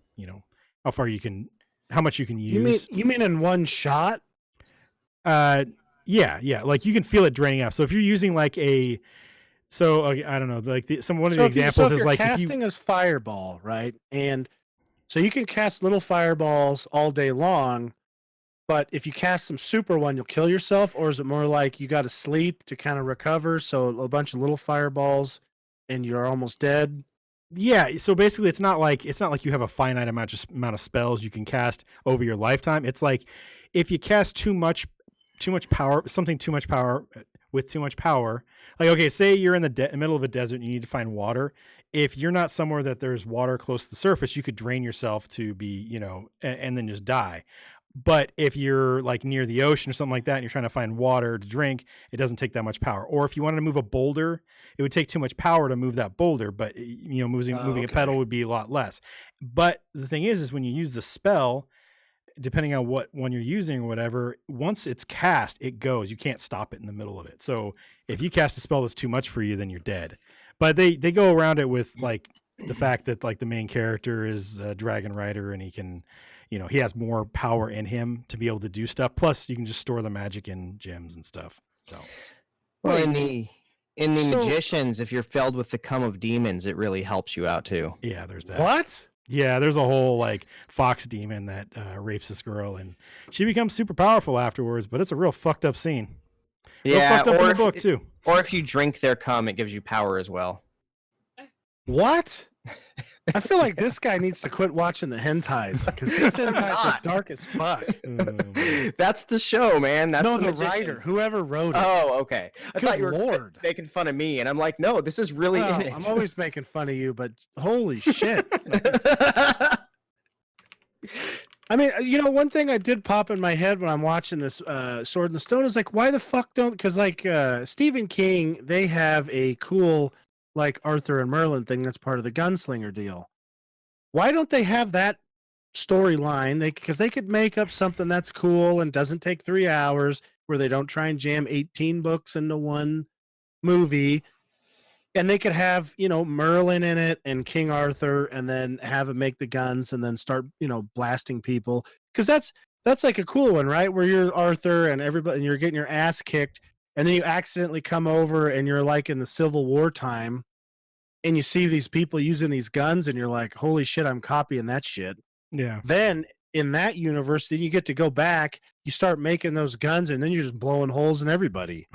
how much you can use. You mean in one shot? Yeah, like you can feel it draining out. So if you're using like a I don't know, like one of the examples is like casting as fireball, right? And so you can cast little fireballs all day long, but if you cast some super one, you'll kill yourself, or is it more like you got to sleep to kind of recover? So a bunch of little fireballs, and you're almost dead. Yeah, so basically it's not like you have a finite amount of spells you can cast over your lifetime. It's like if you cast too much power, with too much power. Like, okay, say you're in the middle of a desert and you need to find water. If you're not somewhere that there's water close to the surface, you could drain yourself to be, and then just die. But if you're like near the ocean or something like that and you're trying to find water to drink, it doesn't take that much power. Or if you wanted to move a boulder, it would take too much power to move that boulder, but moving a pedal would be a lot less. But the thing is when you use the spell, depending on what one you're using or whatever, once it's cast, it goes. You can't stop it in the middle of it. So if you cast a spell that's too much for you, then you're dead. But they go around it with like the fact that like the main character is a dragon rider and he can, he has more power in him to be able to do stuff. Plus you can just store the magic in gems and stuff. So well, in the magicians, if you're filled with the cum of demons, it really helps you out too. Yeah, there's that. What? Yeah, there's a whole like fox demon that rapes this girl, and she becomes super powerful afterwards. But it's a real fucked up scene. Real fucked up in the book too. Or if you drink their cum, it gives you power as well. What? I feel like this guy needs to quit watching the hentais because his hentais are dark as fuck. That's the show, man. That's the writer, whoever wrote it. Oh, okay. I thought you were making fun of me, and I'm like, no, this is really in it. I'm always making fun of you, but holy shit. I mean, one thing I did pop in my head when I'm watching this Sword in the Stone is like, why the fuck don't? Because like Stephen King, they have a cool like Arthur and Merlin thing that's part of the Gunslinger deal. Why don't they have that storyline? Because they could make up something that's cool and doesn't take 3 hours, where they don't try and jam 18 books into one movie. And they could have, Merlin in it and King Arthur, and then have him make the guns and then start, blasting people. Because that's like a cool one, right? Where you're Arthur and everybody, and you're getting your ass kicked, and then you accidentally come over and you're like in the Civil War time, and you see these people using these guns, and you're like, holy shit, I'm copying that shit. Yeah. Then in that universe, then you get to go back, you start making those guns, and then you're just blowing holes in everybody.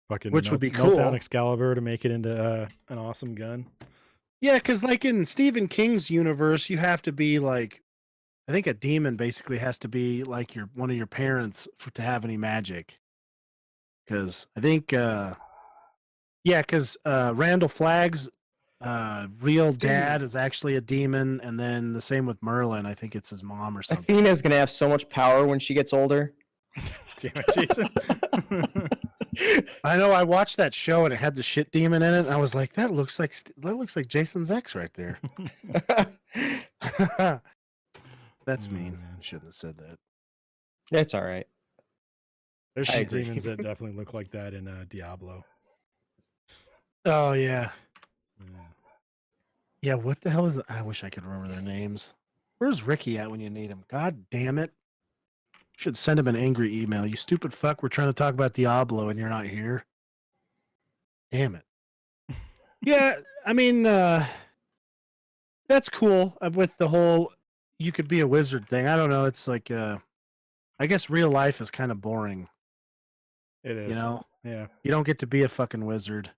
Fucking Which would be melt down cool. Excalibur to make it into an awesome gun. Yeah, because like in Stephen King's universe, you have to be like, I think a demon basically has to be like one of your parents to have any magic. Because I think, because Randall Flagg's real dad is actually a demon, and then the same with Merlin. I think it's his mom or something. Athena's gonna have so much power when she gets older. Damn it, Jason. I know. I watched that show and it had the shit demon in it, and I was like, that looks like Jason's ex right there. That's Oh, mean. man. Shouldn't have said that. It's all right. There's I some agree. demons that definitely look like that in Diablo. Oh yeah. Yeah. Yeah, what the hell is it? I wish I could remember their names. Where's Ricky at when you need him? God damn it. Should send him an angry email. You stupid fuck, we're trying to talk about Diablo and you're not here. Damn it. Yeah, I mean, that's cool with the whole you could be a wizard thing. I don't know. It's like, I guess real life is kind of boring. It is. Yeah. You don't get to be a fucking wizard.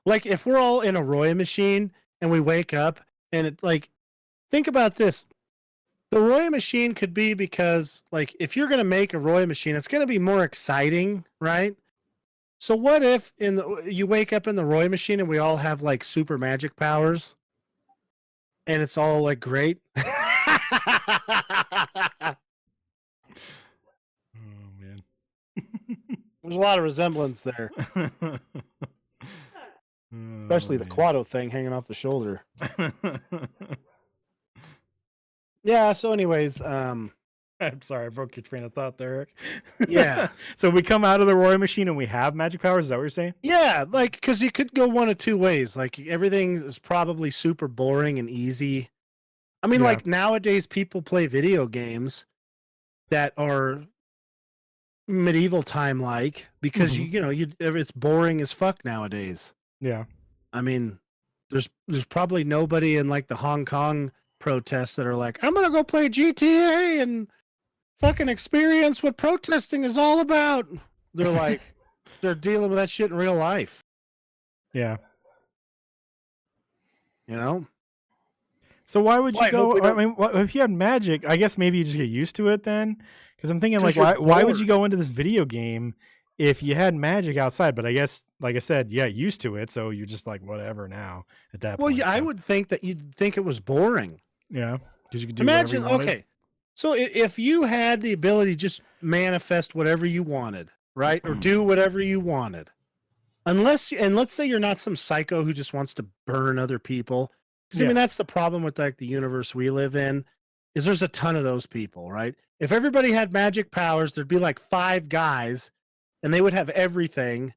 Like if we're all in a Roy machine and we wake up and it like, think about this. The Roy machine could be because like if you're going to make a Roy machine, it's going to be more exciting, right? So what if you wake up in the Roy machine and we all have like super magic powers and it's all like great? Oh man. There's a lot of resemblance there, especially the Quado thing hanging off the shoulder. Yeah. So, anyways, I'm sorry, I broke your train of thought there, Eric. Yeah. So we come out of the Roy machine and we have magic powers. Is that what you're saying? Yeah, like because you could go one of two ways. Like everything is probably super boring and easy. I mean, Yeah. like nowadays people play video games that are medieval time like because it's boring as fuck nowadays. Yeah. I mean, there's probably nobody in like the Hong Kong protests that are like, I'm gonna go play GTA and fucking experience what protesting is all about. They're like, they're dealing with that shit in real life. Yeah. So why would you Well, I hope go? we I don't- mean, if you had magic, I guess maybe you just get used to it then. Because I'm thinking, 'Cause like, you're why would you bored. go into this video game if you had magic outside? But I guess, like I said, yeah, used to it, so you're just like whatever now at that Well, point. yeah, I so, would think that you'd think it was boring. yeah, because you could do Imagine, whatever you wanted. okay, so if you had the ability to just manifest whatever you wanted, right, or do whatever you wanted, and let's say you're not some psycho who just wants to burn other people. Because I Yeah. mean, that's the problem with like the universe we live in, is there's a ton of those people, right? If everybody had magic powers, there'd be like 5 guys, and they would have everything,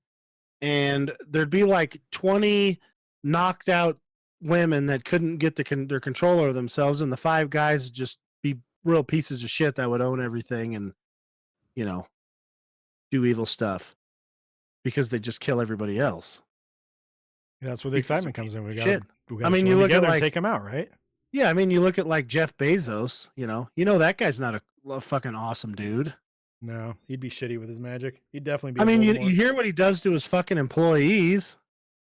and there'd be like 20 knocked out women that couldn't get their control over themselves, and the 5 guys would just be real pieces of shit that would own everything and do evil stuff because they just kill everybody else. That's where the because excitement comes in. We got shit. to I mean, you join look at, together and like- take them out, right? Yeah, I mean, you look at like Jeff Bezos, that guy's not a fucking awesome dude. No, he'd be shitty with his magic. He'd definitely be. I mean, you Voldemort. hear what he does to his fucking employees.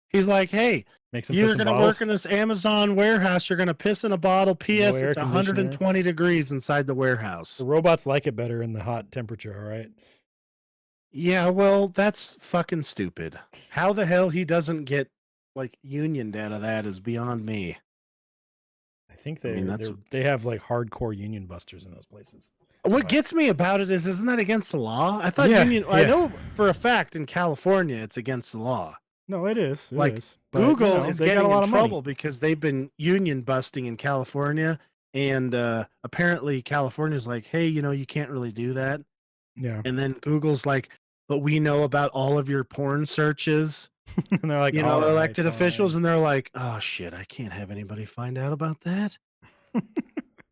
He's like, hey, Makes them you're piss in going to bottles. work in this Amazon waugh you're going to piss in a bottle. P.S. air It's conditioner. 120 degrees inside the warehouse. The robots like it better in the hot temperature. All right. Yeah, well, that's fucking stupid. How the hell he doesn't get like unioned out of that is beyond me. I think I mean, they have like hardcore union busters in those places. what gets me about it is, isn't that against the law? I thought Yeah, I yeah. know for a fact in California it's against the law. No, it is. It Like, is. But, you Google know, is they got a getting lot in of money. trouble because they've been union busting in California, and apparently California's like, hey, you can't really do that. Yeah. And then Google's like, but we know about all of your porn searches, And they're like, "All right, elected officials, fine." and they're like, oh shit, I can't have anybody find out about that.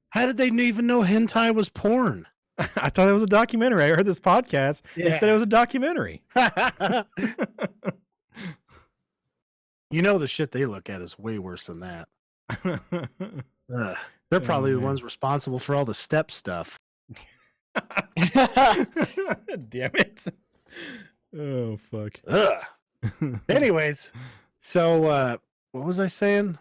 How did they even know hentai was porn? I thought it was a documentary. I heard this podcast. They said it was a documentary. The shit they look at is way worse than that. Ugh. They're probably the man. ones responsible for all the step stuff. Damn it. Oh, fuck. Ugh. Anyways, so what was I saying?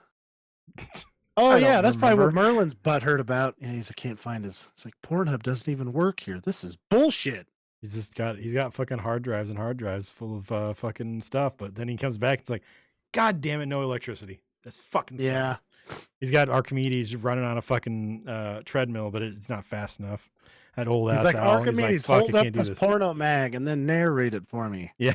Oh I yeah, don't that's probably what remember. Merlin's butthurt about. Yeah, I can't find his. It's like Pornhub doesn't even work here. This is bullshit. He's got fucking hard drives and hard drives full of fucking stuff. But then he comes back. It's like, God damn it, no electricity. That's fucking sucks. Yeah. He's got Archimedes running on a fucking treadmill, but it's not fast enough. That old He's ass like, owl. Archimedes, Fuck, hold I up can't do this this. porno mag and then narrate it for me. Yeah.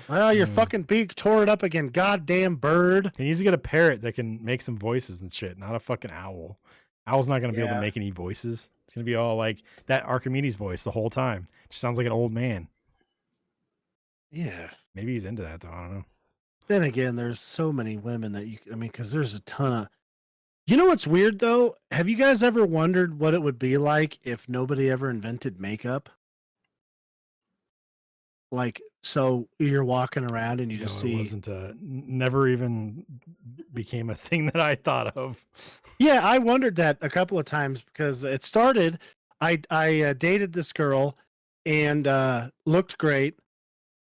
Well, your Mm. fucking beak tore it up again. Goddamn bird. He needs to get a parrot that can make some voices and shit, not a fucking owl. Owl's not going to be able to Yeah. make any voices. It's going to be all like that Archimedes voice the whole time. Just sounds like an old man. Yeah. Maybe he's into that, though. I don't know. Then again, there's so many women that because there's a ton of. You know what's weird though? Have you guys ever wondered what it would be like if nobody ever invented makeup? Like, so you're walking around and you just No, see. it wasn't never even became a thing that I thought of. Yeah, I wondered that a couple of times because it started. I dated this girl and looked great,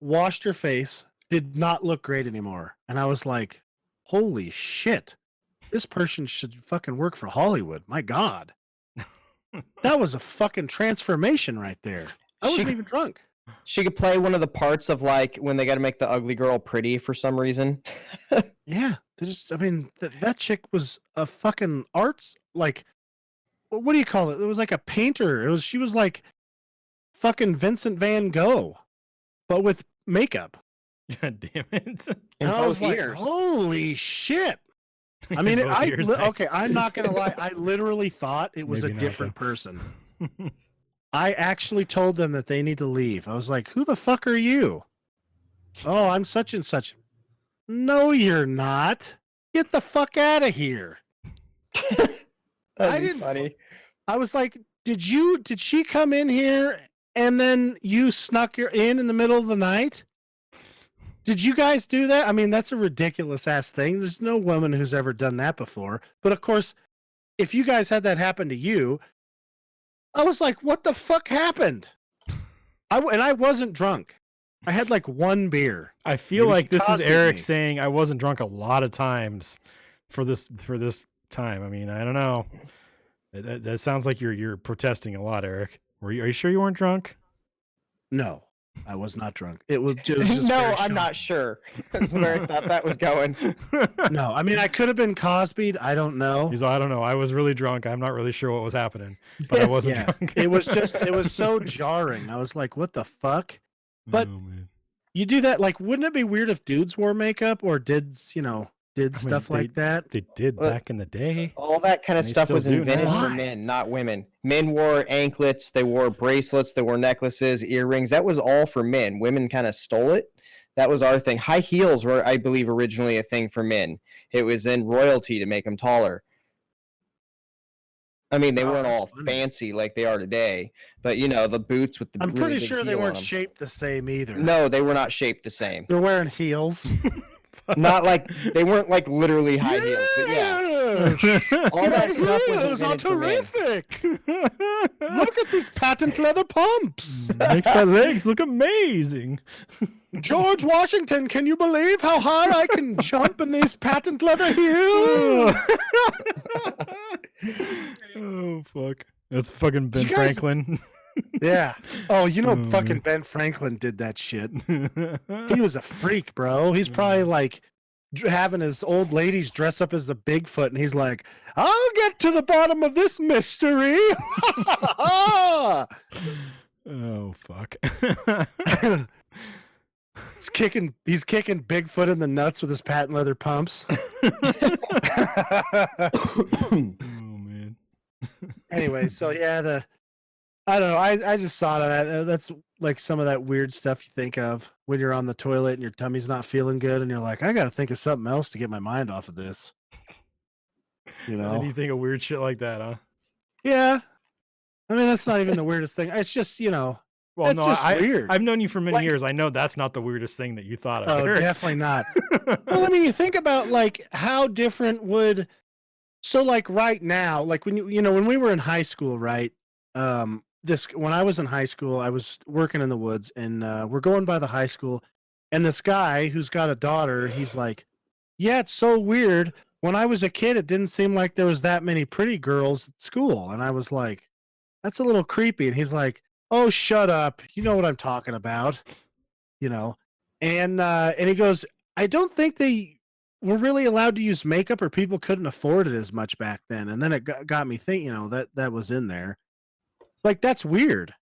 washed her face, did not look great anymore, and I was like, "Holy shit, this person should fucking work for Hollywood." My God, that was a fucking transformation right there. I wasn't even drunk. She could play one of the parts of like when they got to make the ugly girl pretty for some reason. Yeah, that chick was a fucking arts like. What do you call it? It was like a painter. She was like fucking Vincent Van Gogh, but with makeup. God damn it. In And I was both like, ears. holy shit. I mean, Both ears, nice. okay, I'm not going to lie. I literally thought it was Maybe a not, different though. person. I actually told them that they need to leave. I was like, who the fuck are you? Oh, I'm such and such. No, you're not. Get the fuck out of here. That'd I be didn't- funny. I was like, did she come in here and then you snuck her in the middle of the night? Did you guys do that? I mean, that's a ridiculous ass thing. There's no woman who's ever done that before. But of course, if you guys had that happen to you, I was like, what the fuck happened? And I wasn't drunk. I had like one beer. I feel Maybe like she this is Cosby'd Eric me. saying I wasn't drunk a lot of times for this time. I mean, I don't know. That sounds like you're protesting a lot, Eric. Are you sure you weren't drunk? No, I was not drunk. It was just No, very I'm not shocking. sure. That's where I thought that was going. No, I mean, I could have been Cosby'd. I don't know. He's like, I don't know. I was really drunk. I'm not really sure what was happening, but I wasn't Yeah, drunk. it was so jarring. I was like, what the fuck? But Oh, man. you do that, like, wouldn't it be weird if dudes wore makeup or did mean, stuff like that? They did But- back in the day. All that kind of They stuff still was do invented now. for Why? men, not women. Men wore anklets, they wore bracelets, they wore necklaces, earrings. That was all for men. Women kind of stole it. That was our thing. High heels were, I believe, originally a thing for men. It was in royalty to make them taller. I mean, they Oh, weren't that's all funny. fancy like they are today, but the boots with the I'm really pretty big sure they heel on weren't 'em. shaped the same either. No, they were not shaped the same. They're wearing heels. Not like they weren't like literally high heels, but yeah. All that stuff was Heels are invented for men. terrific. Look at these patent leather pumps. Makes my legs look amazing. George Washington, can you believe how high I can jump in these patent leather heels? Oh fuck! That's fucking Ben Did you guys- Franklin. Yeah. Oh, Oh, fucking man. Ben Franklin did that shit. He was a freak, bro. He's probably like having his old ladies dress up as the Bigfoot, and he's like, "I'll get to the bottom of this mystery." Oh fuck. He's kicking Bigfoot in the nuts with his patent leather pumps. Oh man. Anyway, so yeah, I don't know. I just thought of that. That's like some of that weird stuff you think of when you're on the toilet and your tummy's not feeling good, and you're like, I got to think of something else to get my mind off of this. You And then know? you think of weird shit like that, huh? Yeah. I mean, that's not even the weirdest thing. It's just, Well, it's no, just weird. I've known you for many Like- years. I know that's not the weirdest thing that you thought of. Oh, Eric. definitely not. Well, I mean, you think about like how different would so like right now, like when when we were in high school, right? When I was in high school, I was working in the woods, and we're going by the high school, and this guy who's got a daughter, he's like, "Yeah, it's so weird. When I was a kid, it didn't seem like there was that many pretty girls at school," and I was like, "That's a little creepy." And he's like, "Oh, shut up. You know what I'm talking about." And he goes, "I don't think they were really allowed to use makeup, or people couldn't afford it as much back then." And then it got me thinking, that was in there. Like, that's weird.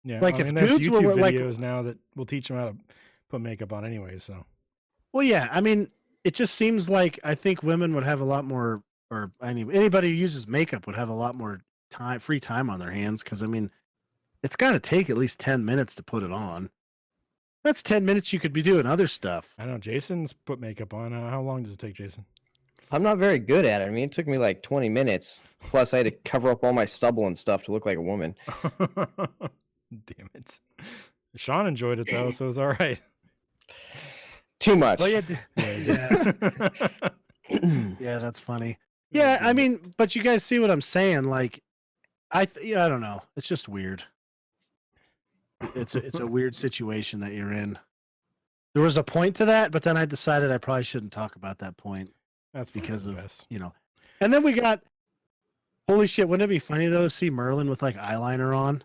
Yeah. Like, I if mean, there's dudes YouTube were, like- videos now that will teach them how to put makeup on anyway. So Well, yeah, I mean, it just seems like I think women would have a lot more, or anybody who uses makeup would have a lot more free time on their hands. Because I mean, it's got to take at least 10 minutes to put it on. That's 10 minutes you could be doing other stuff. I know Jason's put makeup on. How long does it take, Jason? I'm not very good at it. I mean, it took me like 20 minutes. Plus, I had to cover up all my stubble and stuff to look like a woman. Damn it. Sean enjoyed it though, so it was all right. Too much. Well, yeah, yeah, that's funny. Yeah, I mean, but you guys see what I'm saying? Like, I don't know. It's just weird. It's a weird situation that you're in. There was a point to that, but then I decided I probably shouldn't talk about that point That's because the of best. And then we got. Holy shit! Wouldn't it be funny though to see Merlin with like eyeliner on?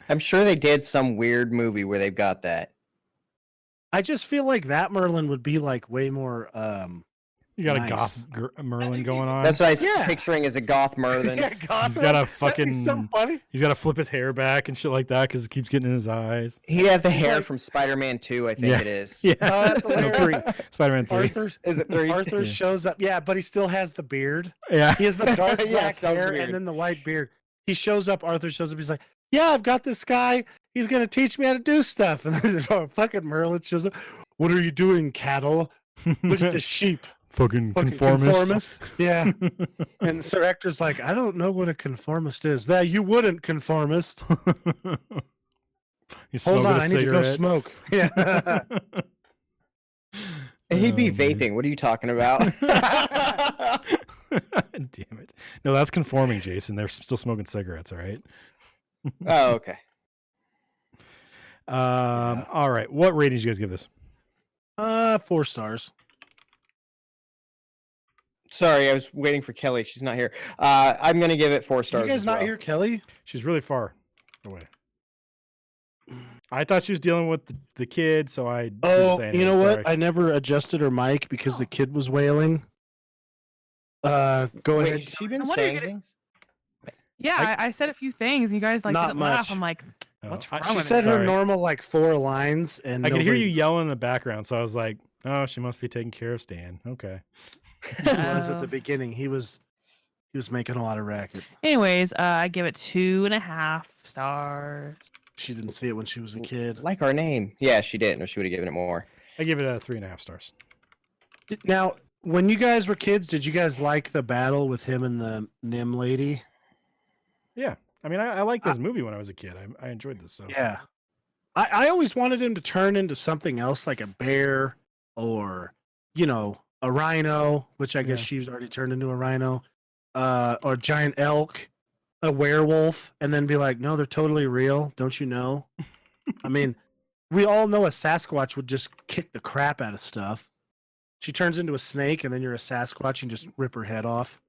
I'm sure they did some weird movie where they've got that. I just feel like that Merlin would be like way more. You got Nice. a goth Merlin going on. That's what I was Yeah. picturing as a goth Merlin. God, He's got a that'd be so fucking- funny. He's got to flip his hair back and shit like that because it keeps getting in his eyes. He'd have the hair like- from Spider-Man 2, I think Yeah. it is. Yeah. Oh, that's No, hilarious. 3. Spider-Man 3. Arthur, Is it 3? Arthur Yeah. shows up. Yeah, but he still has the beard. Yeah. He has the dark Yeah, black still has the hair beard. and then the white beard. He shows up. Arthur shows up. He's like, "Yeah, I've got this guy. He's gonna teach me how to do stuff." And then fucking Merlin shows up. "What are you doing, cattle? Look at this sheep." Fucking Fucking conformist. Yeah. And Sir Ector's like, "I don't know what a conformist is." "That you wouldn't, conformist." He's Hold smoking on, a I need to go cigarette. smoke. Yeah. He'd be Oh, man. vaping. What are you talking about? Damn it. No, that's conforming, Jason. They're still smoking cigarettes, all right? Oh, okay. All right. What rating did you guys give this? 4 stars. Sorry, I was waiting for Kelly. She's not here. I'm going to give it 4 stars. You guys as not well. here, Kelly? She's really far away. I thought she was dealing with the kid, so I didn't Oh, say you anything. know Sorry. what? I never adjusted her mic because the kid was wailing. Go Wait, ahead. has she been I wonder saying you- things? Yeah, I said a few things. And you guys like Not didn't laugh. much. I'm like, Oh, what's I- wrong She with said it? her Sorry. normal like 4 lines, and I could hear you nobody yelling in the background, so I was like, oh, she must be taking care of Stan. Okay. was at Oh. the beginning. He was making a lot of racket. Anyways, I give it 2.5 stars. She didn't see it when she was a kid. Like our name. Yeah, she didn't, or she would have given it more. I give it a 3.5 stars. Now, when you guys were kids, did you guys like the battle with him and the Nim lady? Yeah. I mean, I liked this movie when I was a kid. I enjoyed this. So Yeah. I always wanted him to turn into something else, like a bear or, a rhino, which I guess Yeah. she's already turned into a rhino, or a giant elk, a werewolf, and then be like, no, they're totally real. Don't you know? I mean, we all know a Sasquatch would just kick the crap out of stuff. She turns into a snake, and then you're a Sasquatch and just rip her head off.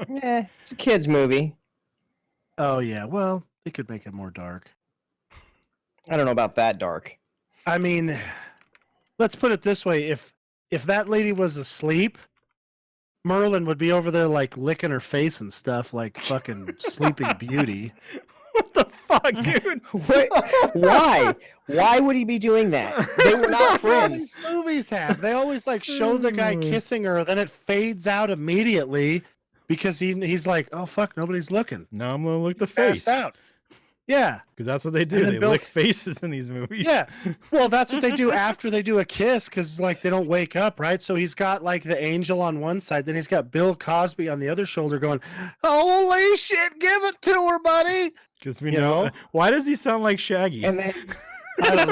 Yeah, it's a kid's movie. Oh, yeah. Well, they could make it more dark. I don't know about that dark. I mean, let's put it this way: if that lady was asleep, Merlin would be over there like licking her face and stuff, like fucking Sleeping Beauty. What the fuck, dude? Wait, why? Why would he be doing that? They were not All friends. these movies have. They always like show the guy kissing her, then it fades out immediately because he's like, oh fuck, nobody's looking. Now I'm gonna look the Passed face out. Yeah. because that's what they do. And then They Bill- lick faces in these movies. Yeah. Well, that's what they do after they do a kiss because like they don't wake up, right? So he's got like the angel on one side, then he's got Bill Cosby on the other shoulder going, holy shit, give it to her, buddy. Because we You know. know? Why does he sound like Shaggy? And then, I don't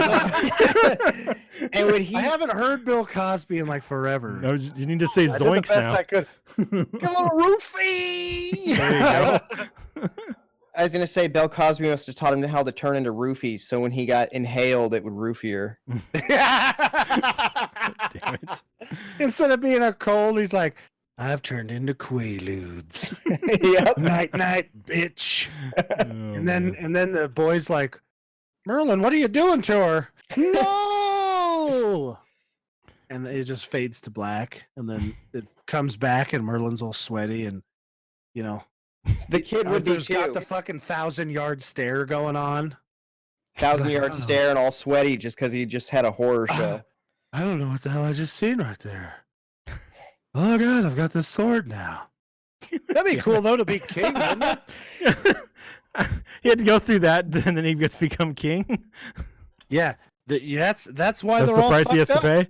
know. and when he, I haven't heard Bill Cosby in like forever. No, you need to say I did the zoinks best now. I could. Give a little roofie. There you go. I was gonna say, Bill Cosby must have taught him how to turn into roofies, so when he got inhaled, it would roofier. Damn it. Instead of being a cold, he's like, I've turned into Quaaludes. Yep. Night, night, bitch. Oh, And then man. the boy's like, Merlin, what are you doing to her? No. And it just fades to black, and then it comes back, and Merlin's all sweaty, and you know, The kid would be Arthur's got too. the fucking 1,000-yard stare going on. 1,000-yard stare and all sweaty just because he just had a horror show. I don't know what the hell I just seen right there. Oh god, I've got this sword now. That'd be Damn cool it. though to be king, wouldn't it? He had to go through that, and then he gets to become king. Yeah, that's why That's they're the all price he has fucked to up. pay.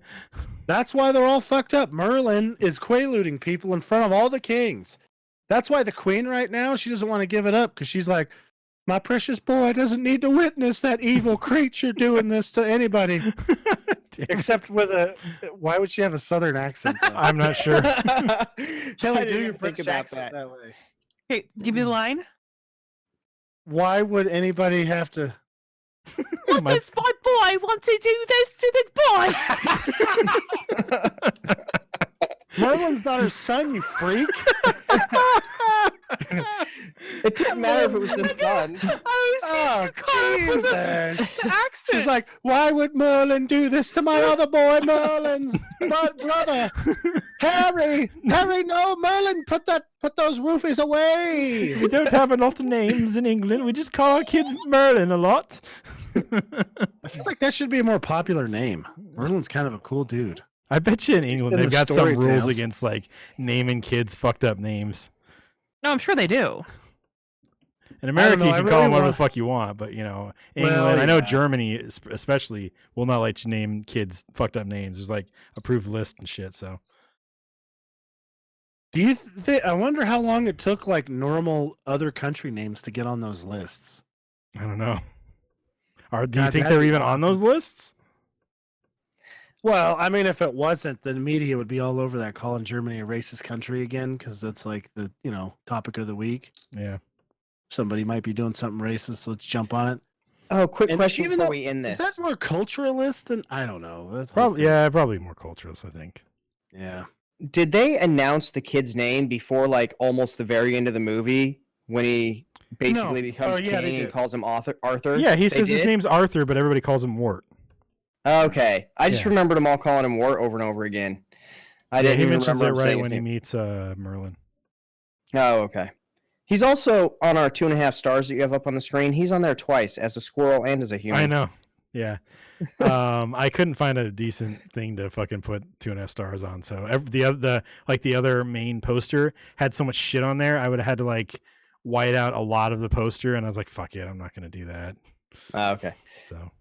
That's why they're all fucked up. Merlin is quaaluding people in front of all the kings. That's why the queen right now, she doesn't want to give it up because she's like, my precious boy doesn't need to witness that evil creature doing this to anybody. Damn Except with a, why would she have a southern accent? though? I'm not sure. Kelly, I do didn't your think British about accent that. that way. Okay, give me the line. Why would anybody have to? What My- does my boy want to do this to the boy? Merlin's not her son, you freak. It didn't matter if it was the sun. I Oh, Jesus. accent. She's like, why would Merlin do this to my other boy, Merlin's brother? Harry, no, Merlin, put those roofies away. We don't have a lot of names in England. We just call our kids Merlin a lot. I feel like that should be a more popular name. Merlin's kind of a cool dude. I bet you in England in they've the got some story rules tales. against like naming kids fucked up names. No, I'm sure they do. In America, know, you I can really call them whatever want- the fuck you want, but you know, Well, England, I know yeah. Germany especially will not let you name kids fucked up names. There's like approved list and shit. So Do you think? I wonder how long it took like normal other country names to get on those lists. I don't know. Do you God, think that'd they're be even on awesome. those lists? Well, I mean, if it wasn't, the media would be all over that, calling Germany a racist country again, because that's like the topic of the week. Yeah. Somebody might be doing something racist, so let's jump on it. Oh, quick And question even before though- we end Is this. that more culturalist than I don't know? That whole Probably. thing. Yeah. Probably more culturalist. I think. Yeah. Did they announce the kid's name before like almost the very end of the movie when he basically becomes Oh, yeah, they king and did. calls him Arthur? Yeah. He They says his did? name's Arthur, but everybody calls him Wart. Okay, I just Yeah. remembered them all calling him Wart over and over again. I Yeah, didn't he even mentions remember it him right saying when his he name. meets Merlin. Oh, okay. He's also on our 2.5 stars that you have up on the screen. He's on there twice as a squirrel and as a human. I know. Yeah. I couldn't find a decent thing to fucking put 2.5 stars on. So the other main poster had so much shit on there. I would have had to like white out a lot of the poster, and I was like, fuck it, I'm not gonna do that. Oh, okay. So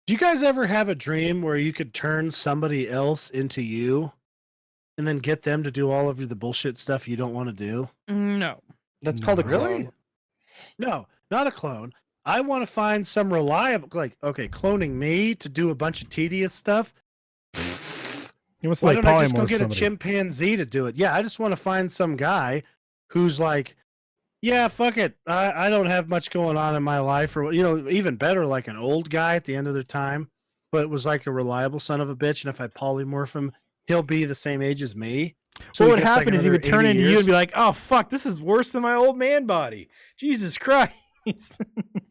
Do you guys ever have a dream where you could turn somebody else into you, and then get them to do all of the bullshit stuff you don't want to do? No. That's called a No. clone. Really? No, not a clone. I want to find some reliable, like, okay, cloning me to do a bunch of tedious stuff. he wants to Why like don't I just go polymorph get somebody. a chimpanzee to do it? Yeah, I just want to find some guy who's like, yeah, fuck it. I don't have much going on in my life, or even better, like an old guy at the end of their time, but was like a reliable son of a bitch. And if I polymorph him, he'll be the same age as me. So what would he gets, like, happen is he another would turn 80 into you years. and be like, "Oh fuck, this is worse than my old man body." Jesus Christ.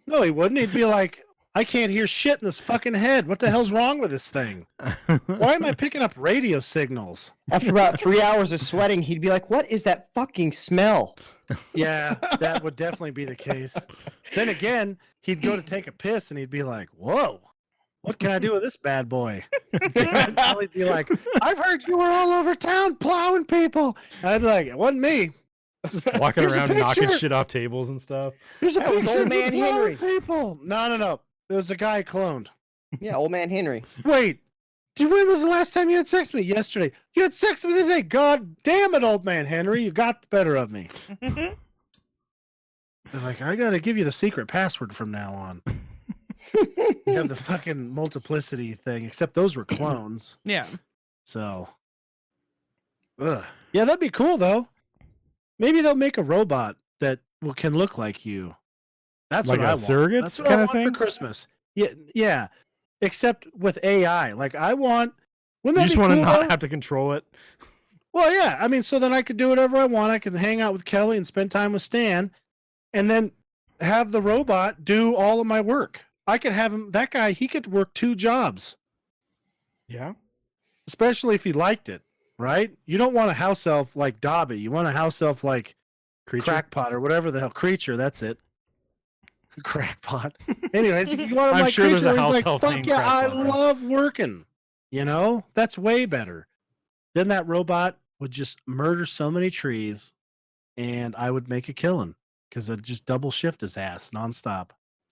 No, he wouldn't. He'd be like, I can't hear shit in this fucking head. What the hell's wrong with this thing? Why am I picking up radio signals? After about 3 hours of sweating, he'd be like, "What is that fucking smell?" Yeah, that would definitely be the case. Then again, he'd go to take a piss and he'd be like, "Whoa, what can I do with this bad boy?" I'd probably be like, "I've heard you were all over town plowing people." And I'd be like, "It wasn't me. Just walking Here's a around knocking picture. shit off tables and stuff. Here's a That was picture old of man you plowing Henry." people." No. There was a guy cloned. Yeah, old man Henry. Wait, when was the last time you had sex with me? Yesterday. You had sex with me today. God damn it, old man Henry. You got the better of me. They're like, I got to give you the secret password from now on. You have the fucking multiplicity thing, except those were clones. Yeah. So, yeah, that'd be cool, though. Maybe they'll make a robot that can look like you. That's Like what a I want. surrogates That's what I kinda want thing? for Christmas. Yeah. Except with AI. Like, I want... You Wouldn't that just be want to cool, not though? have to control it. Well, yeah. I mean, so then I could do whatever I want. I can hang out with Kelly and spend time with Stan, and then have the robot do all of my work. I could have him... That guy, he could work 2 jobs. Yeah. Especially if he liked it, right? You don't want a house elf like Dobby. You want a house elf like Creature. Crackpot or whatever the hell. Creature, that's it. Crackpot. Anyways, you want him I'm like sure there's Creature a where he's house like, elf fuck named yeah, I Crackpot, bro. love working. You know? That's way better. Then that robot would just murder so many trees and I would make a killing because I'd just double shift his ass nonstop.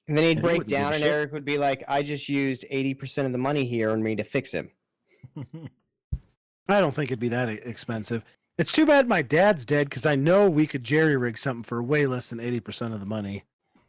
And then he'd And he break wouldn't give a down, and shit. Eric would be like, "I just used 80% of the money here on me to fix him." I don't think it'd be that expensive. It's too bad my dad's dead because I know we could jerry rig something for way less than 80% of the money.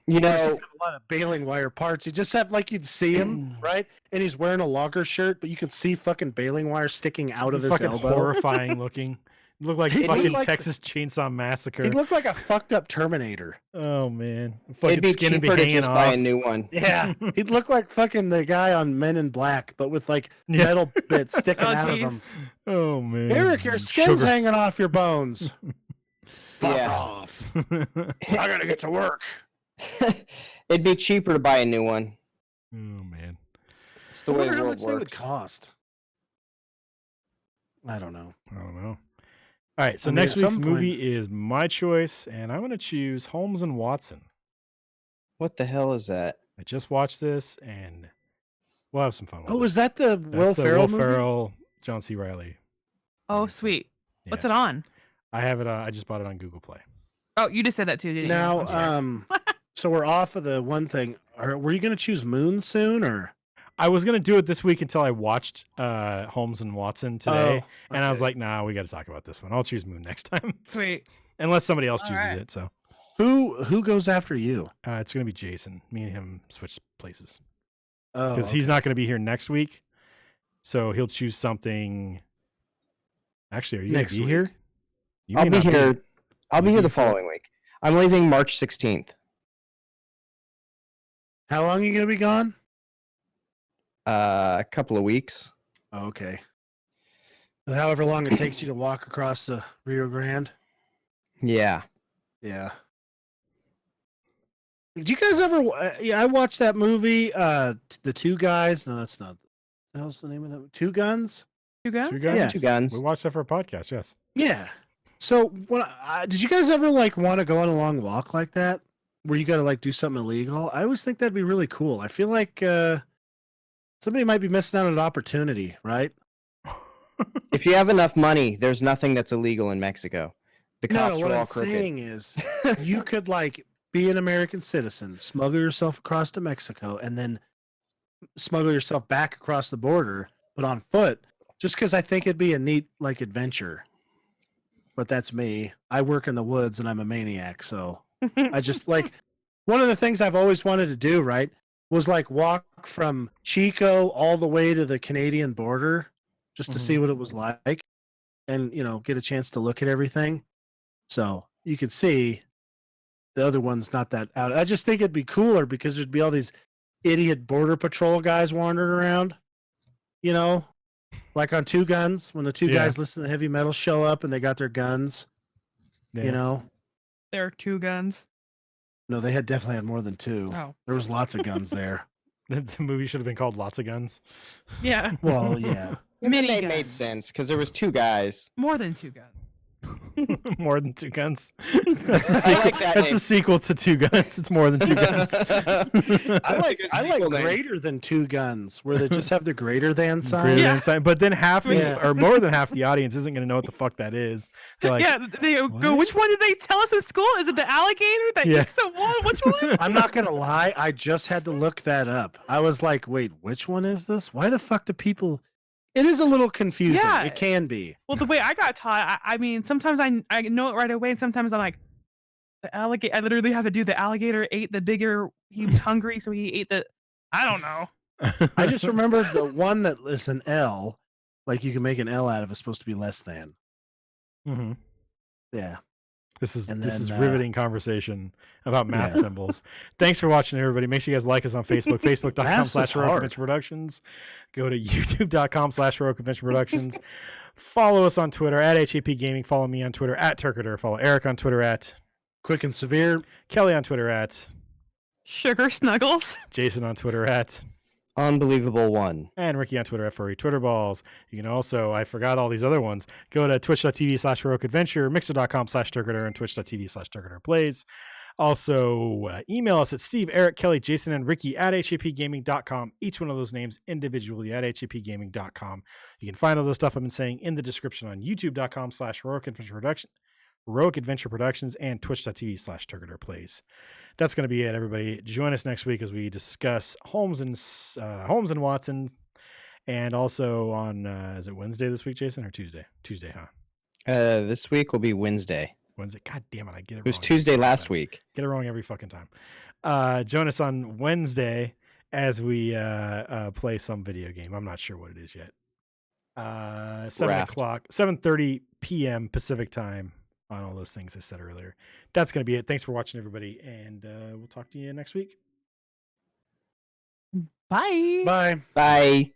You There's know, a lot of baling wire parts. You just have like you'd see him, right? And he's wearing a logger shirt, but you can see fucking baling wire sticking out of his fucking elbow. horrifying looking. Look like He fucking looked like- Texas Chainsaw Massacre. He looked like a fucked up Terminator. Oh man, it'd fucking be skin would be cheaper to hanging just buy a off. new one. Yeah, he'd look like fucking the guy on Men in Black, but with like Yeah. metal bits sticking Oh, out of jeez. him. Oh man, Eric, your skin's hanging off your bones. Fuck Yeah. off. I gotta get to work. It'd be cheaper to buy a new one. Oh man. It's the I way wonder the how world much they would works. cost. I don't know. I don't know. All right, so I mean, next at week's some point- movie is my choice, and I'm going to choose Holmes and Watson. What the hell is that? I just watched this, and we'll have some fun with Oh, it. is that the That's Will the Ferrell Will movie? Ferrell, John C. Reilly. Oh, sweet. What's Yeah. it on? I have it. I just bought it on Google Play. Oh, you just said that too, didn't you? Now, I'm sorry. so we're off of the one thing. Were you going to choose Moon soon, or? I was going to do it this week until I watched Holmes and Watson today, Oh, and I was okay. like, nah, we got to talk about this one. I'll choose Moon next time, Sweet. unless somebody else All chooses right. it. So Who goes after you? it's going to be Jason. Me and him switch places. Oh, Because he's not going to be here next week, so he'll choose something. Actually, are you going Next to be week. here? You I'll may be not here. I'll be You here the be for- following week. I'm leaving March 16th. How long are you going to be gone? A couple of weeks. Oh, okay. However long it takes you to walk across the Rio Grande. Yeah. Yeah. Did you guys ever? Yeah, I watched that movie. The Two Guys. No, that's not. What was the name of that? Two Guns. You guys? Two guys? Yeah. Two guns. We watched that for a podcast. Yes. Yeah. So when did you guys ever like want to go on a long walk like that, where you got to like do something illegal? I always think that'd be really cool. I feel like somebody might be missing out on an opportunity, right? If you have enough money, there's nothing that's illegal in Mexico. The No, cops what are all I'm crooked. saying is, you could like be an American citizen, smuggle yourself across to Mexico, and then smuggle yourself back across the border, but on foot. Just because I think it'd be a neat like adventure. But that's me. I work in the woods and I'm a maniac, so I just like one of the things I've always wanted to do, right, was like walk from Chico all the way to the Canadian border just to see what it was like and, you know, get a chance to look at everything. So you could see the other one's not that out. I just think it'd be cooler because there'd be all these idiot border patrol guys wandering around, you know, like on Two Guns when the two Yeah. guys listen to heavy metal show up and they got their guns, Yeah. you know. There are 2 guns. No, they definitely had more than two. Oh. There was lots of guns there. The movie should have been called Lots of Guns. Yeah. Well, yeah. And the Mini name made guns. sense because there was 2 guys. More than 2 guns. More than 2 guns. That's a I sequel. like that That's name. a sequel to 2 Guns. It's more than 2 guns. I like sequel name. greater than 2 guns, where they just have the greater than sign. Greater Yeah. than sign. But then half the, Yeah. or more than half the audience isn't going to know what the fuck that is. They're like, yeah, they go, "What?" which one did they tell us in school? Is it the alligator that Yeah. eats the one? Which one? I'm not gonna lie, I just had to look that up. I was like, wait, which one is this? Why the fuck do people? It is a little confusing. Yeah. It can be. Well, the way I got taught, I mean, sometimes I know it right away, and sometimes I'm like, the alligator. I literally have to do the alligator ate the bigger. He was hungry, so he ate the. I don't know. I just remember the one that is an L, like you can make an L out of, is supposed to be less than. Mhm. Yeah. This is And this is then, riveting conversation about math yeah. symbols. Thanks for watching, everybody. Make sure you guys like us on Facebook, Math's is facebook.com/Heroic hard. Adventure Productions. Go to youtube.com/Heroic Adventure Productions. Follow us on Twitter at HAP Gaming. Follow me on Twitter at Turkader. Follow Eric on Twitter at Quick and severe. Kelly on Twitter at Sugar snuggles. Jason on Twitter at Unbelievable one. and Ricky on Twitter at Furry Twitter Balls. You can also, I forgot all these other ones. Go to twitch.tv/Heroic Adventure, mixer.com/Turkader, and twitch.tv/Turkader Plays. Also, email us at Steve, Eric, Kelly, Jason, and Ricky at hapgaming.com. Each one of those names individually at hapgaming.com. You can find all the stuff I've been saying in the description on youtube.com/Heroic Adventure Production, Heroic Adventure Productions, and twitch.tv/Turkader Plays. That's going to be it, everybody. Join us next week as we discuss Holmes and Watson, and also on is it Wednesday this week, Jason, or Tuesday? Tuesday, huh? This week will be Wednesday. Wednesday. God damn it, I get it wrong. It was every Tuesday fucking last time. week. Get it wrong every fucking time. Join us on Wednesday as we play some video game. I'm not sure what it is yet. 7:30 p.m. Pacific time on all those things I said earlier. That's going to be it. Thanks for watching, everybody, and we'll talk to you next week. Bye. Bye. Bye.